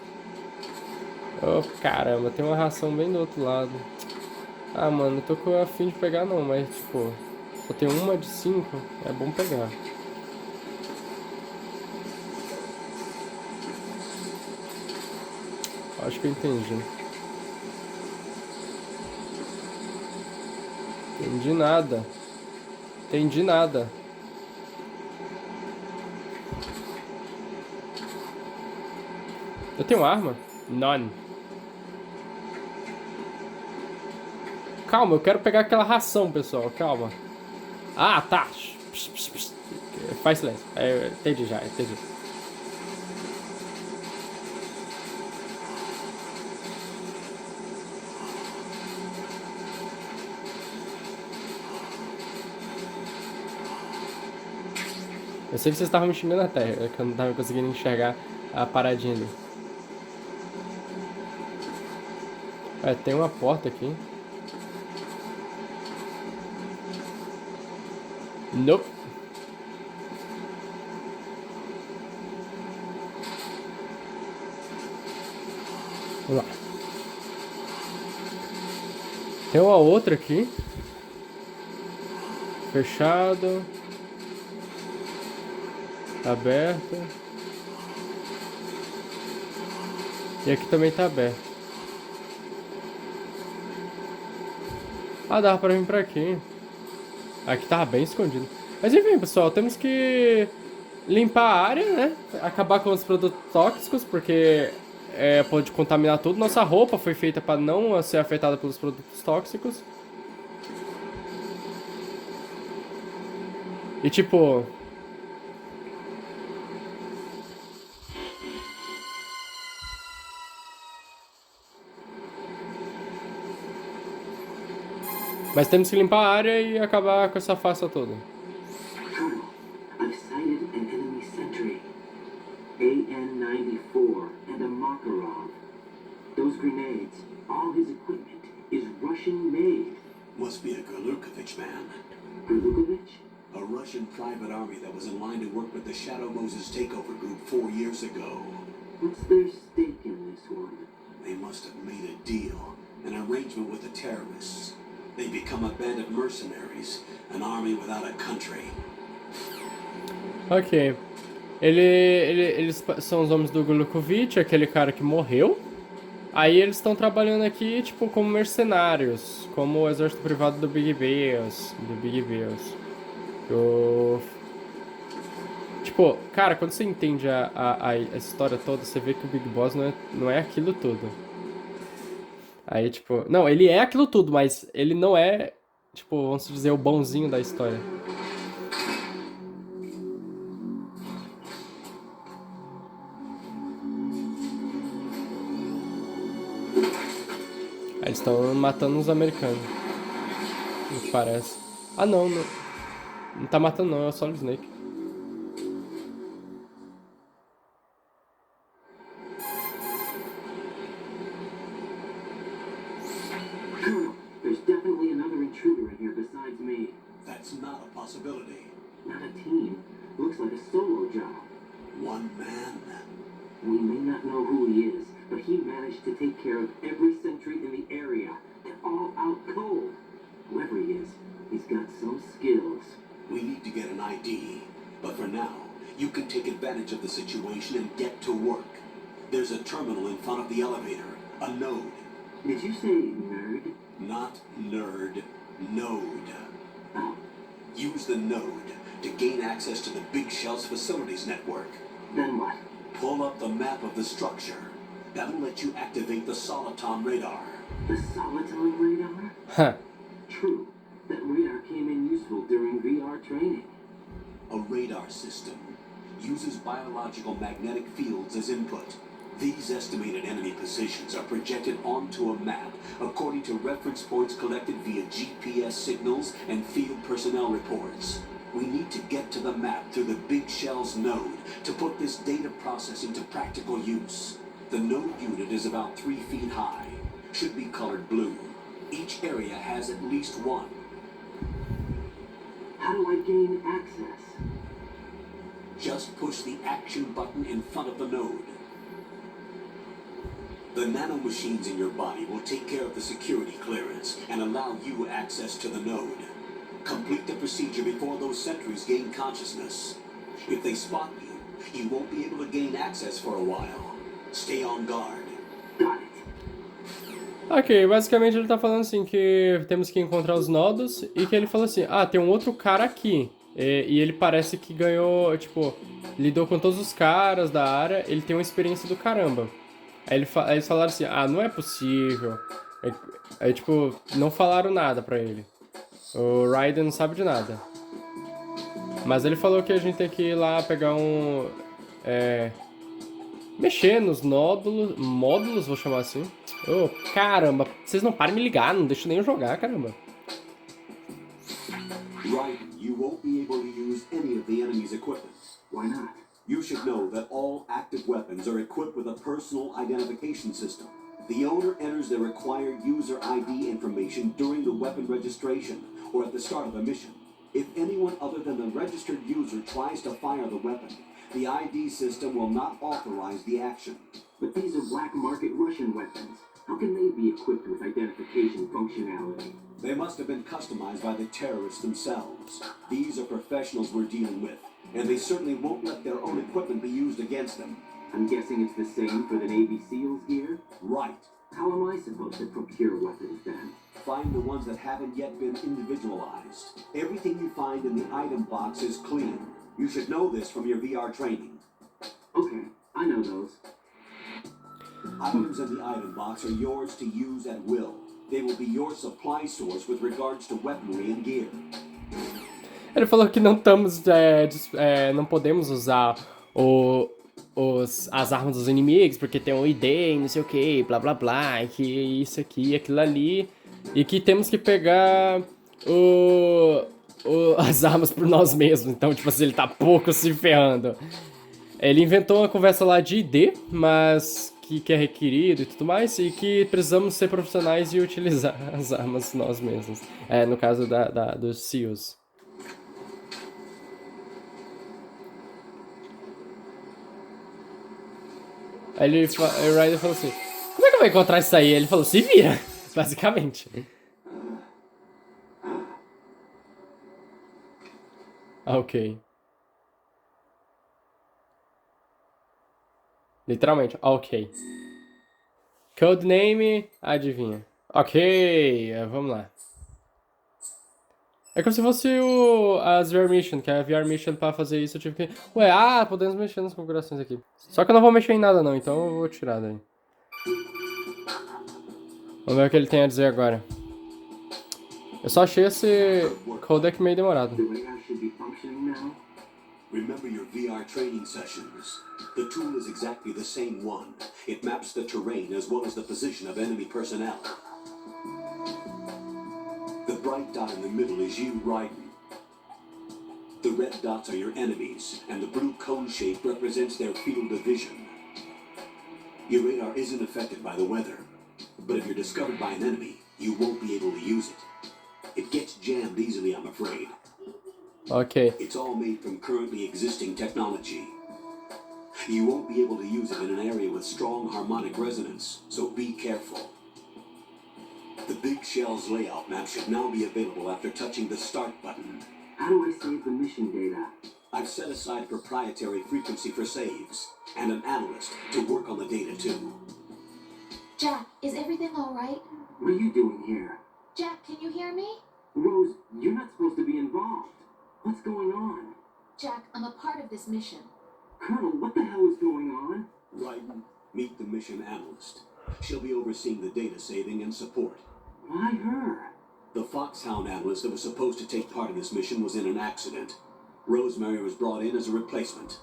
Oh, caramba, tem uma ração bem do outro lado. Ah, mano, eu tô a fim de pegar não, mas tipo... Só tem uma de 5, é bom pegar. Acho que eu entendi. Entendi nada. Entendi nada. Eu tenho arma? None. Calma, eu quero pegar aquela ração, pessoal. Calma. Ah, tá. Faz silêncio. Entendi já, entendi. Eu sei que vocês estavam me xingando na terra, que eu não tava conseguindo enxergar a paradinha ali. Tem uma porta aqui. Nope. Vamos lá. Tem uma outra aqui. Fechado. Aberto. E aqui também tá aberto. Ah, dava pra vir pra aqui. Aqui tava bem escondido. Mas enfim, pessoal, temos que limpar a área, né? Acabar com os produtos tóxicos, porque pode contaminar tudo. Nossa roupa foi feita para não ser afetada pelos produtos tóxicos. E tipo... Mas temos que limpar a área e acabar com essa farsa toda. I Makarov. Those grenades, all his equipment, is Russian-made. Must be a Galukovich man. Golukovich? A Russian private army that was in line to work with the Shadow Moses takeover group 4 years ago. What's their stake in this one? They must have made a deal, an arrangement with the terrorists. They become a band of mercenaries, an army without a country. Ok. Eles são os homens do Golukovich, aquele cara que morreu. Aí eles estão trabalhando aqui, tipo, como mercenários, como o exército privado do Big Boss. Tipo, cara, quando você entende a história toda, você vê que o Big Boss não é aquilo tudo. Aí, tipo... Não, ele é aquilo tudo, mas ele não é, tipo, vamos dizer, o bonzinho da história. Aí eles estão matando os americanos. O que parece. Ah, não tá matando não, é o Solid Snake. There's definitely another intruder in here besides me. That's not a possibility. Not a team. Looks like a solo job. One man. We may not know who he is, but he managed to take care of every sentry in the area. They're all out cold. Whoever he is, he's got some skills. We need to get an ID. But for now, you can take advantage of the situation and get to work. There's a terminal in front of the elevator. A node. Did you say nerd? Not nerd. Node. Oh, Use the node to gain access to the Big Shell's facilities network. then what? Pull up the map of the structure. That'll let you activate the Soliton radar. The Soliton radar? Huh. True. That radar came in useful during VR training. A radar system uses biological magnetic fields as input. These estimated enemy positions are projected onto a map according to reference points collected via GPS signals and field personnel reports. We need to get to the map through the Big Shell's node to put this data processing to practical use. The node unit is about 3 feet high. Should be colored blue. Each area has at least one. How do I gain access? Just push the action button in front of the node. The nanomachines in your body will take care of the security clearance and allow you access to the node. Complete the procedure before those sentries gain consciousness. If they spot you, you won't be able to gain access for a while. Stay on guard. Got it. Ok, basicamente ele tá falando assim que temos que encontrar os nodos e que ele falou assim, ah, tem um outro cara aqui. E ele parece que ganhou, tipo, lidou com todos os caras da área, ele tem uma experiência do caramba. Aí eles falaram assim, ah, não é possível. Aí, tipo, não falaram nada pra ele. O Raiden não sabe de nada. Mas ele falou que a gente tem que ir lá pegar mexer nos módulos, vou chamar assim. Oh, caramba, vocês não param de me ligar, não deixam nem eu jogar, caramba. Right, you won't be able to use any of the enemy's equipment. Why not? You should know that all active weapons are equipped with a personal identification system. The owner enters their required user ID information during the weapon registration or at the start of a mission. If anyone other than the registered user tries to fire the weapon, the ID system will not authorize the action. But these are black market Russian weapons. How can they be equipped with identification functionality? They must have been customized by the terrorists themselves. These are professionals we're dealing with, and they certainly won't let their own equipment be used against them. I'm guessing it's the same for the Navy SEALs gear? Right. How am I supposed to procure weapons then? Find the ones that haven't yet been individualized. Everything you find in the item box is clean. You should know this from your VR training. Okay, I know those. Items in the item box are yours to use at will. They will be your supply source with regards to weaponry and gear. Ele falou que não podemos usar as armas dos inimigos porque tem um ID e não sei o que, blá blá blá, e que isso aqui, aquilo ali, e que temos que pegar as armas por nós mesmos. Então, tipo assim, ele tá pouco se ferrando. Ele inventou uma conversa lá de ID, mas que é requerido e tudo mais, e que precisamos ser profissionais e utilizar as armas nós mesmos. No caso dos SEALs. Aí o Ryder falou assim, como é que eu vou encontrar isso aí? Ele falou, se vira, basicamente. Ok. Literalmente, ok. Codename, adivinha. Ok, vamos lá. É como se fosse as VR Mission, que a VR Mission pra fazer isso eu tive que... Ué, podemos mexer nas configurações aqui. Só que eu não vou mexer em nada não, então eu vou tirar daí. Vamos ver o que ele tem a dizer agora. Eu só achei esse codec meio demorado. Remember your VR training sessions. The tool is exactly the same one. It maps the terrain as well as the position of enemy personnel. The bright dot in the middle is you, Raiden. The red dots are your enemies, and the blue cone shape represents their field of vision. Your radar isn't affected by the weather, but if you're discovered by an enemy, you won't be able to use it. It gets jammed easily, I'm afraid. Ok. It's all made from currently existing technology. You won't be able to use it in an area with strong harmonic resonance, so be careful. The Big Shell's layout map should now be available after touching the Start button. How do I save the mission data? I've set aside a proprietary frequency for saves, and an analyst to work on the data too. Jack, is everything all right? What are you doing here? Jack, can you hear me? Rose, you're not supposed to be involved. What's going on? Jack, I'm a part of this mission. Colonel, what the hell is going on? Raiden, meet the mission analyst. She'll be overseeing the data saving and support. Why her? The Foxhound analyst that was supposed to take part in this mission was in an accident. Rosemary was brought in as a replacement.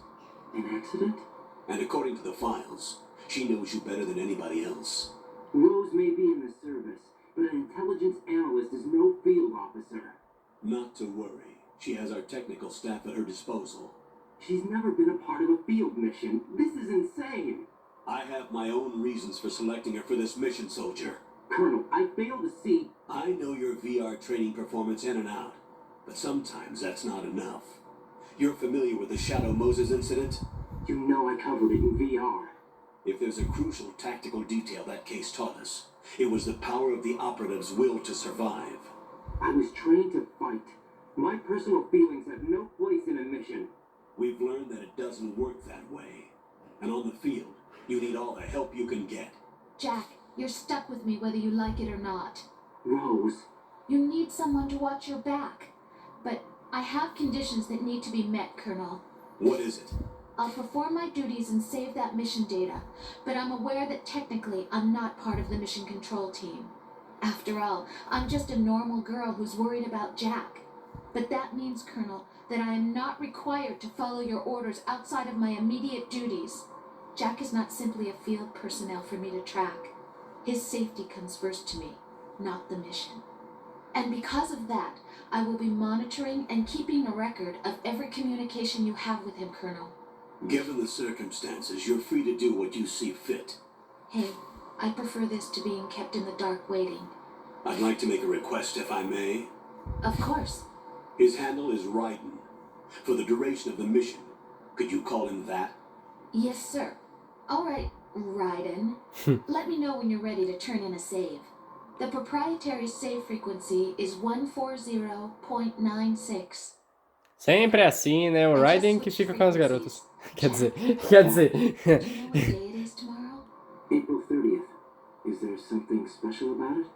An accident? And according to the files, she knows you better than anybody else. Rose may be in the service, but an intelligence analyst is no field officer. Not to worry. She has our technical staff at her disposal. She's never been a part of a field mission. This is insane. I have my own reasons for selecting her for this mission, soldier. Colonel, I fail to see... I know your VR training performance in and out, but sometimes that's not enough. You're familiar with the Shadow Moses incident? You know I covered it in VR. If there's a crucial tactical detail that case taught us, it was the power of the operative's will to survive. I was trained to fight. My personal feelings have no place in a mission. We've learned that it doesn't work that way. And on the field, you need all the help you can get. Jack, you're stuck with me whether you like it or not. Rose. You need someone to watch your back. But I have conditions that need to be met, Colonel. What is it? I'll perform my duties and save that mission data, but I'm aware that technically I'm not part of the mission control team. After all, I'm just a normal girl who's worried about Jack. But that means, Colonel, that I am not required to follow your orders outside of my immediate duties. Jack is not simply a field personnel for me to track. His safety comes first to me, not the mission. And because of that, I will be monitoring and keeping a record of every communication you have with him, Colonel. Given the circumstances, you're free to do what you see fit. Hey, I prefer this to being kept in the dark waiting. I'd like to make a request, if I may. Of course. His handle is Raiden. For the duration of the mission, could you call him that? Yes, sir. All right, Raiden. Let me know when you're ready to turn in a save. The proprietary save frequency is 140.96. Sempre assim, né? O Raiden que fica com as garotas. Quer dizer... Do you know what day it is tomorrow? April 30th. Is there something special about it?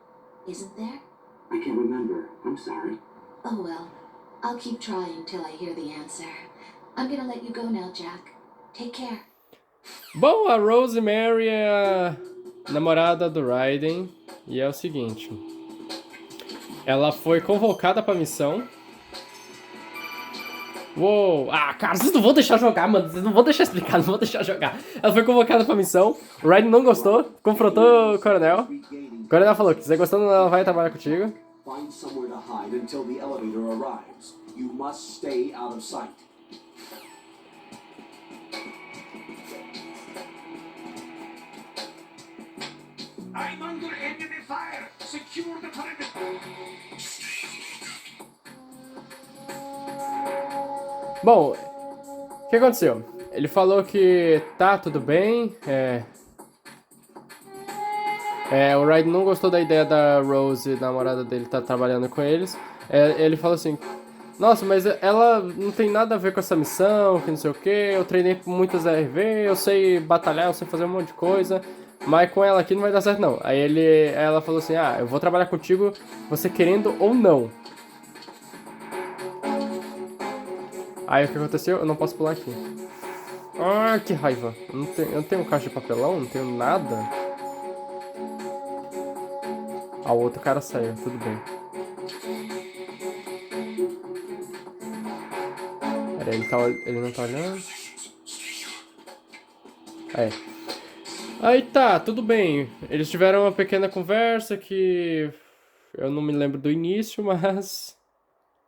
Isn't there? I can't remember. I'm sorry. Oh well. I'll keep trying till I hear the answer. I'm gonna let you go now, Jack. Take care. Bom, a Rosemary é a namorada do Raiden. E é o seguinte. Ela foi convocada pra missão. Uou! Ah, cara, vocês não vão deixar jogar, mano. Vocês não vão deixar explicar, não vão deixar jogar. Ela foi convocada pra missão. O Raiden não gostou. Confrontou o coronel. O coronel falou que se você gostando, ela vai trabalhar contigo. Find somewhere to hide until the elevator arrives. You must stay out of sight. Bom, o que aconteceu? Ele falou que tá tudo bem, o Raiden não gostou da ideia da Rose, namorada dele, tá trabalhando com eles. Ele falou assim, nossa, mas ela não tem nada a ver com essa missão, que não sei o que, eu treinei por muitas RV, eu sei batalhar, eu sei fazer um monte de coisa, mas com ela aqui não vai dar certo não. Aí ela falou assim, eu vou trabalhar contigo, você querendo ou não. Aí o que aconteceu? Eu não posso pular aqui. Ah, que raiva. Eu não tenho caixa de papelão, não tenho nada. Ah, o outro cara saiu, tudo bem. Pera aí, ele não tá olhando? Aí tá, tudo bem. Eles tiveram uma pequena conversa que eu não me lembro do início, mas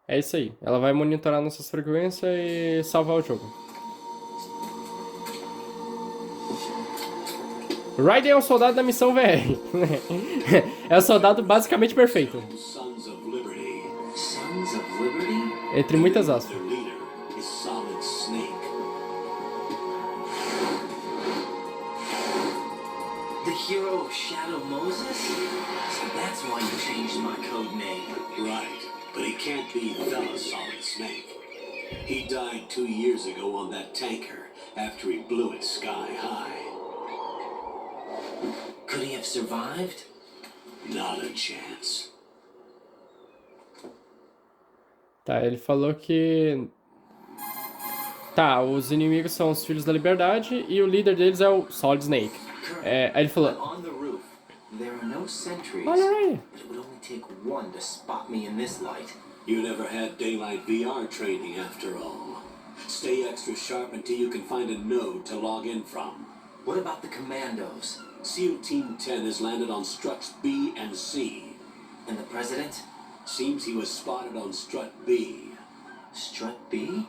é isso aí. Ela vai monitorar nossas frequências e salvar o jogo. Raiden é o soldado da missão VR. É o soldado basicamente perfeito. Sons of Liberty. Sons of Liberty? Entre muitas aspas. Their leader is Solid Snake. The hero of Shadow Moses? So that's why you changed my code name. Right, but he can't be the Solid Snake. He died 2 years ago on that tanker after he blew it sky high. Could he have survived? Not a chance. Tá, ele falou que... Tá, os inimigos são os Filhos da Liberdade e o líder deles é o Solid Snake. Aí ele falou... On the roof, there are no sentries. Olha aí. But it would only take one to spot me in this light. You never had daylight VR training after all. Stay extra sharp until you can find a node to log in from. What about the commandos? SEAL Team 10 has landed on struts B and C. And the president? Seems he was spotted on strut B. Strut B?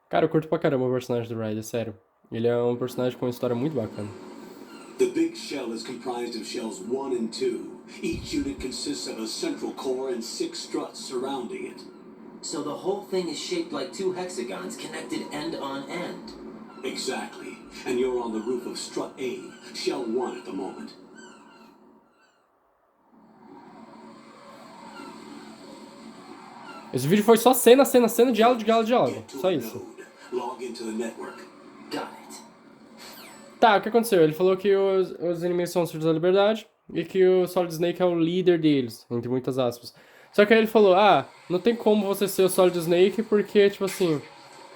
Cara, eu curto pra caramba o personagem do Raiden, sério. Ele é um personagem com uma história muito bacana. The big shell is comprised of shells 1 and 2. Each unit consists of a central core and 6 struts surrounding it. So the whole thing is shaped like 2 hexagons connected end on end. Exactly. And you're on the roof of strut A, shell 1 at the moment. Esse vídeo foi só cena, diálogo. Só isso. Log into the network. Got it. Tá, o que aconteceu? Ele falou que os inimigos são os Filhos da Liberdade e que o Solid Snake é o líder deles, entre muitas aspas. Só que aí ele falou, não tem como você ser o Solid Snake porque, tipo assim,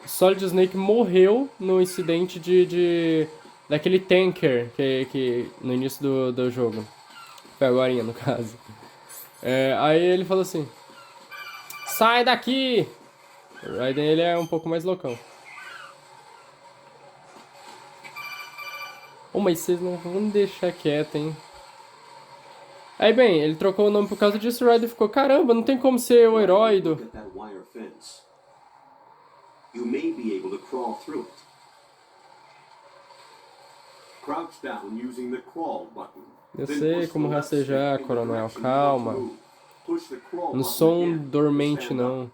o Solid Snake morreu no incidente daquele tanker que no início do jogo. Foi agorinha, no caso. Aí ele falou assim, sai daqui! O Raiden, ele é um pouco mais loucão. Mas vocês não vão deixar quieto, hein? Aí, bem, ele trocou o nome por causa disso, o Raiden ficou, caramba, não tem como ser o herói do... Look at that wire fence. You may be able to crawl through it. Crouch down using the crawl button. Eu sei como rastejar, coronel, calma. Não sou um dormente, não.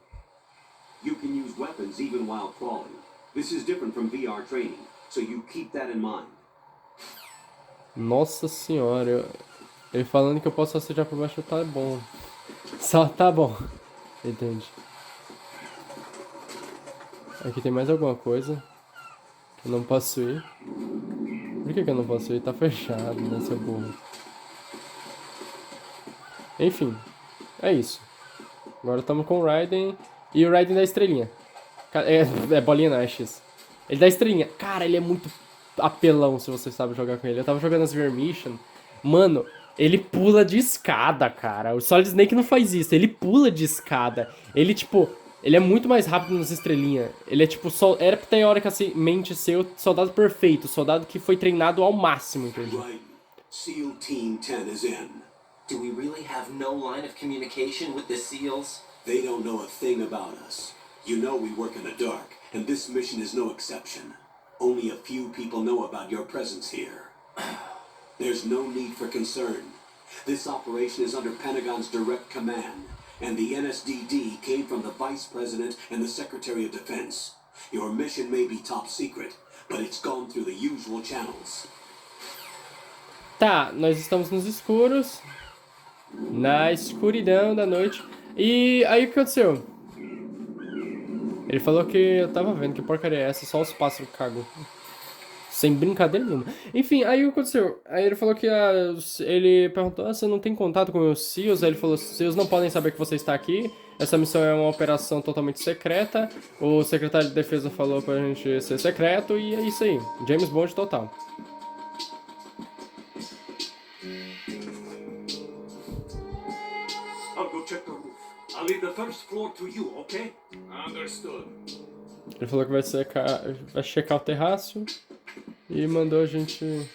You can use weapons even while crawling. This is different from VR training, so you keep that in mind. Nossa senhora, ele falando que eu posso rastejar por baixo, tá bom. Só tá bom. Entendi. Aqui tem mais alguma coisa. Eu não posso ir. Por que eu não posso ir? Tá fechado, né, seu burro? Enfim, é isso. Agora estamos com o Raiden. E o Raiden dá estrelinha. É bolinha, não, é X. Ele dá estrelinha. Cara, ele é muito apelão se você sabe jogar com ele. Eu tava jogando as VR Mission. Mano, ele pula de escada, cara. O Solid Snake não faz isso. Ele pula de escada. Ele, tipo... Ele é muito mais rápido nas estrelinhas. Ele é tipo... Era teoricamente ser o soldado perfeito. O soldado que foi treinado ao máximo, entendeu? Right. SEAL Team 10 is in. Do we really have no line of communication with the SEALs? They don't know a thing about us. You know we work in the dark, and this mission is no exception. Only a few people know about your presence here. There's no need for concern. This operation is under Pentagon's direct command, and the NSDD came from the Vice President and the Secretary of Defense. Your mission may be top secret, but it's gone through the usual channels. Tá, nós estamos nos escuros. Na escuridão da noite. E aí o que aconteceu? Ele falou que eu tava vendo, que porcaria é essa, só os pássaros cagam. Sem brincadeira nenhuma. Enfim, aí o que aconteceu? Aí ele falou que ele perguntou, você não tem contato com os SEALs? Aí ele falou, os SEALs não podem saber que você está aqui. Essa missão é uma operação totalmente secreta. O secretário de defesa falou pra gente ser secreto e é isso aí. James Bond total. I'll go check the roof. I'll leave the first floor to you, okay? Understood. Ele falou que vai checar o terraço. E mandou a gente...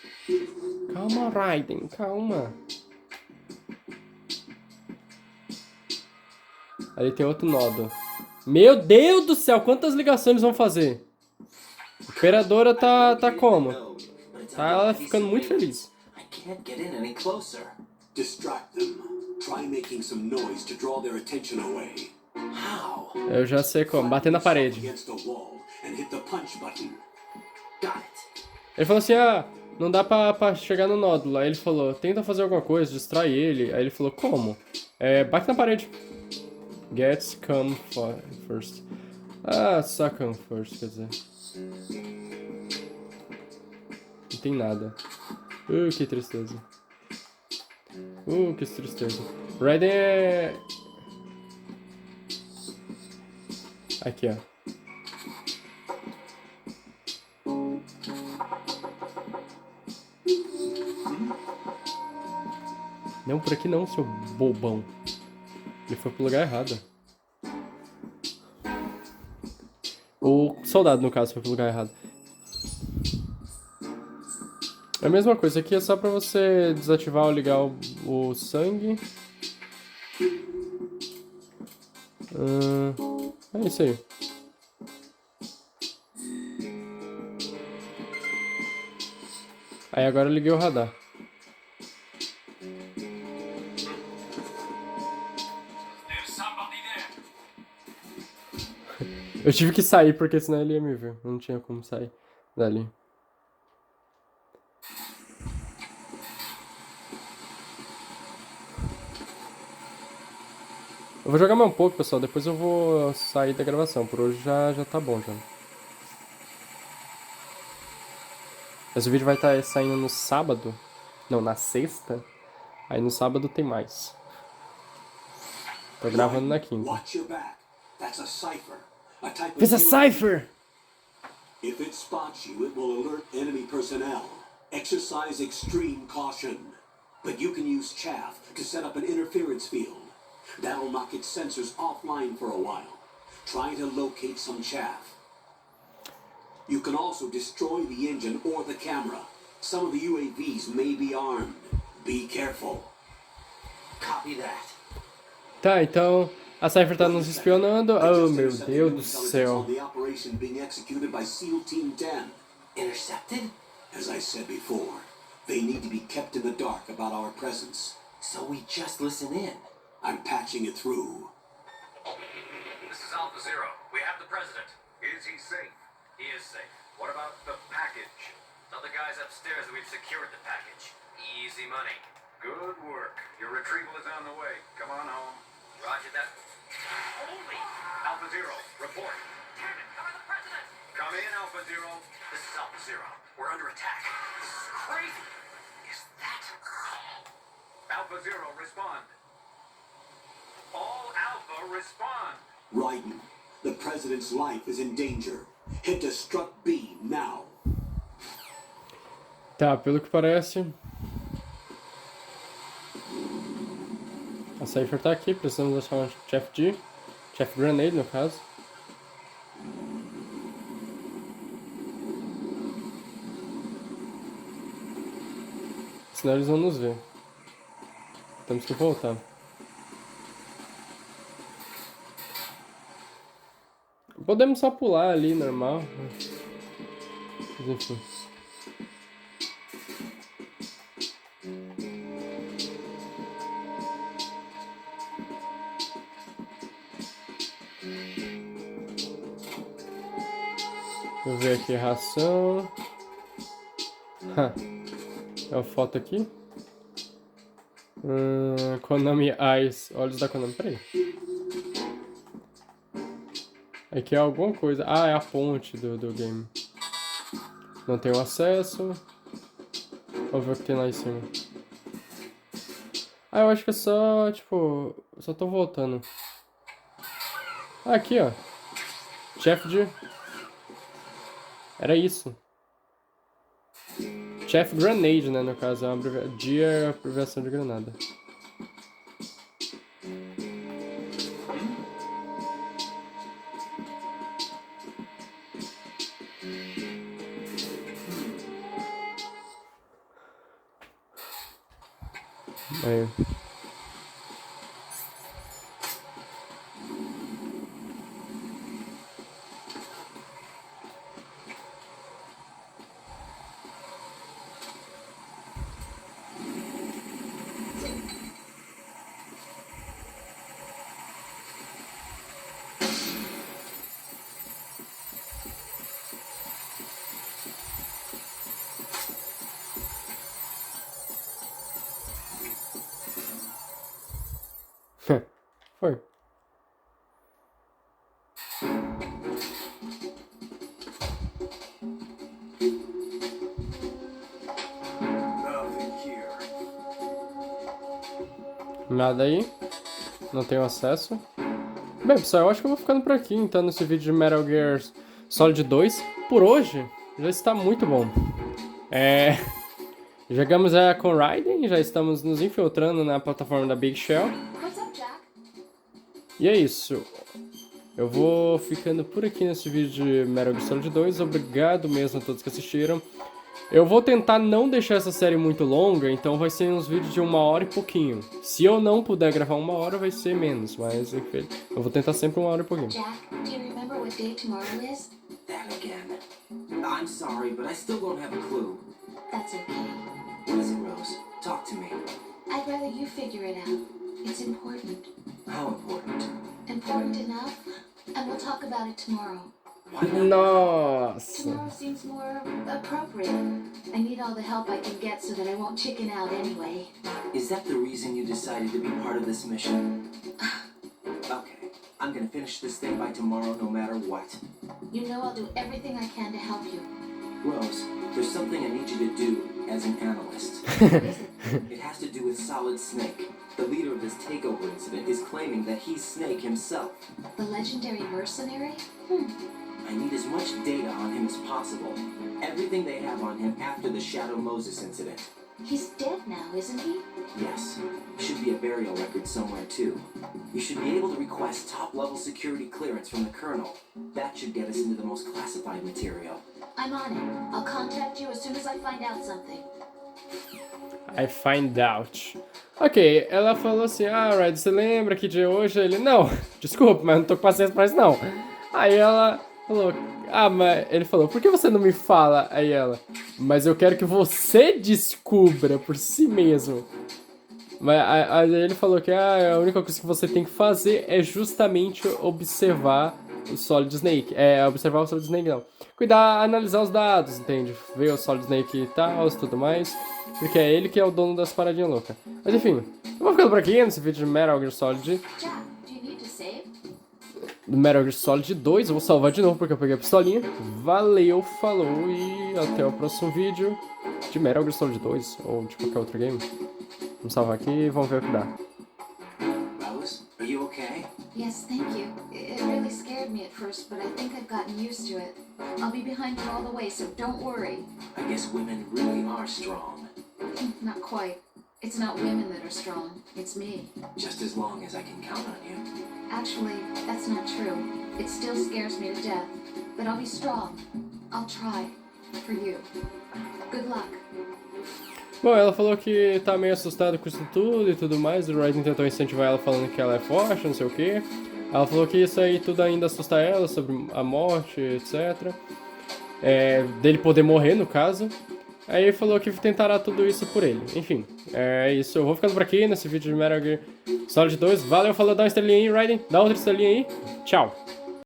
Calma, Raiden, calma. Ali tem outro nodo. Meu Deus do céu, quantas ligações eles vão fazer? A operadora tá como? Tá ela ficando muito feliz. I can't get in any closer. Distract them. Try making some noise to draw their attention away. How? Eu já sei como, bater na parede. Against the wall and hit the punch button. Got it. Ele falou assim, não dá pra chegar no nódulo. Aí ele falou, tenta fazer alguma coisa, distrai ele. Aí ele falou, como? Bate na parede. Gets come first. Só come first, quer dizer. Não tem nada. Que tristeza. Que tristeza. Raiden é... Aqui, ó. Não, por aqui não, seu bobão. Ele foi pro lugar errado. O soldado, no caso, foi pro lugar errado. É a mesma coisa, aqui é só pra você desativar ou ligar o sangue. É isso aí. Aí agora eu liguei o radar. Eu tive que sair porque senão ele ia me ver. Eu não tinha como sair dali. Eu vou jogar mais um pouco, pessoal. Depois eu vou sair da gravação. Por hoje já tá bom, já. Esse vídeo vai estar saindo no sábado. Não, na sexta. Aí no sábado tem mais. Tô gravando na quinta. Watch your back. That's a cipher. A type Fiz a of cipher! If it spots you, it will alert enemy personnel. Exercise extreme caution. But you can use chaff to set up an interference field. That'll knock its sensors offline for a while. Try to locate some chaff. You can also destroy the engine or the camera. Some of the UAVs may be armed. Be careful. Copy that. Tá, então a Cypher tá nos espionando. Oh, meu Deus do céu. The operation being executed by SEAL Team 10. Intercepted? As I said before, they need to be kept in the dark about our presence. So we just listen in. I'm patching it through. This is Alpha Zero. We have the president. Is he safe? He is safe. What about the package? Tell the guys upstairs that we've secured the package. Easy money. Good work. Your retrieval is on the way. Come on home. Roger that. Holy! Alpha Zero, report. Damn it, cover the president! Come in, Alpha Zero. This is Alpha Zero. We're under attack. This is crazy. Is that... Alpha Zero, respond. All Alpha, respond. Raiden, the president's life is in danger. Head to Struck B now. Tá, pelo que parece... A Cypher tá aqui, precisamos achar uma Chef Grenade no caso. Senão eles vão nos ver. Temos que voltar. Podemos só pular ali, normal. Mas enfim. Deixa eu ver aqui, ração. É a foto aqui. Konami Eyes. Olhos da Konami. Peraí. Aqui é alguma coisa. Ah, é a ponte do game. Não tenho acesso. Vamos ver o que tem lá em cima. Ah, eu acho que é só, tipo... Só tô voltando. Ah, aqui, ó. Chef de... Era isso. Chef Grenade, né, no caso. É uma Dia é a abreviação de granada. Aí. Foi. Nothing here. Nada aí. Não tenho acesso. Bem, pessoal, eu acho que eu vou ficando por aqui, então, nesse vídeo de Metal Gear Solid 2. Por hoje, já está muito bom. Jogamos com Raiden, já estamos nos infiltrando na plataforma da Big Shell. What's up, Jack? E é isso. Eu vou ficando por aqui nesse vídeo de Metal Gear Solid 2. Obrigado mesmo a todos que assistiram. Eu vou tentar não deixar essa série muito longa, então vai ser uns vídeos de 1 hora e pouquinho. Se eu não puder gravar 1 hora, vai ser menos, mas enfim, eu vou tentar sempre 1 hora e pouquinho. Jack, do you remember what day tomorrow is? That again. I'm sorry, but I still don't have a clue. That's okay. What is it, Rose? Talk to me. I'd rather you figure it out. It's important. How important? Important enough? And we'll talk about it tomorrow. Why not? Nossa! Tomorrow seems more appropriate. I need all the help I can get so that I won't chicken out anyway. Is that the reason you decided to be part of this mission? Okay, I'm gonna finish this thing by tomorrow no matter what. You know I'll do everything I can to help you. Rose, there's something I need you to do as an analyst. It has to do with Solid Snake. The leader of this takeover incident is claiming that he's Snake himself. The legendary mercenary? I need as much data on him as possible. Everything they have on him after the Shadow Moses incident. He's dead now, isn't he? Yes, should be a burial record somewhere too. You should be able to request top-level security clearance from the Colonel. That should get us into the most classified material. I'm on it. I'll contact you as soon as I find out something. I find out. Ok, ela falou assim, Red, você lembra que dia é hoje? Ele, não, desculpa, mas não tô com paciência pra isso não. Aí ela falou, mas ele falou, por que você não me fala? Aí ela, mas eu quero que você descubra por si mesmo. Mas aí ele falou que a única coisa que você tem que fazer é justamente observar o Solid Snake. Observar o Solid Snake não. Cuidar, analisar os dados, entende? Ver o Solid Snake e tal, e tudo mais. Porque é ele que é o dono das paradinhas loucas. Mas enfim, eu vou ficando por aqui nesse vídeo de Metal Gear Solid. Jack, do you need to save? Do Metal Gear Solid 2, eu vou salvar de novo porque eu peguei a pistolinha. Valeu, falou e até o próximo vídeo de Metal Gear Solid 2 ou de qualquer outro game. Vamos salvar aqui e vamos ver o que dá. Rose, are you okay? Yes, thank you. It really scared me at first, but I think I've gotten used to it. I'll be behind you all the way, so don't worry. I guess women really are strong. Not quite. It's not women that are strong. It's me. Just as long as I can count on you. Actually, that's not true. It still scares me to death. But I'll be strong. I'll try. For you. Good luck. Bom, ela falou que tá meio assustada com isso tudo e tudo mais. O Raiden tentou incentivar ela falando que ela é forte, não sei o que. Ela falou que isso aí tudo ainda assusta ela, sobre a morte, etc. Dele poder morrer, no caso. Aí ele falou que tentará tudo isso por ele. Enfim, é isso. Eu vou ficando por aqui nesse vídeo de Metal Gear Solid 2. Valeu, falou, dá uma estrelinha aí, Raiden. Dá outra estrelinha aí. Tchau.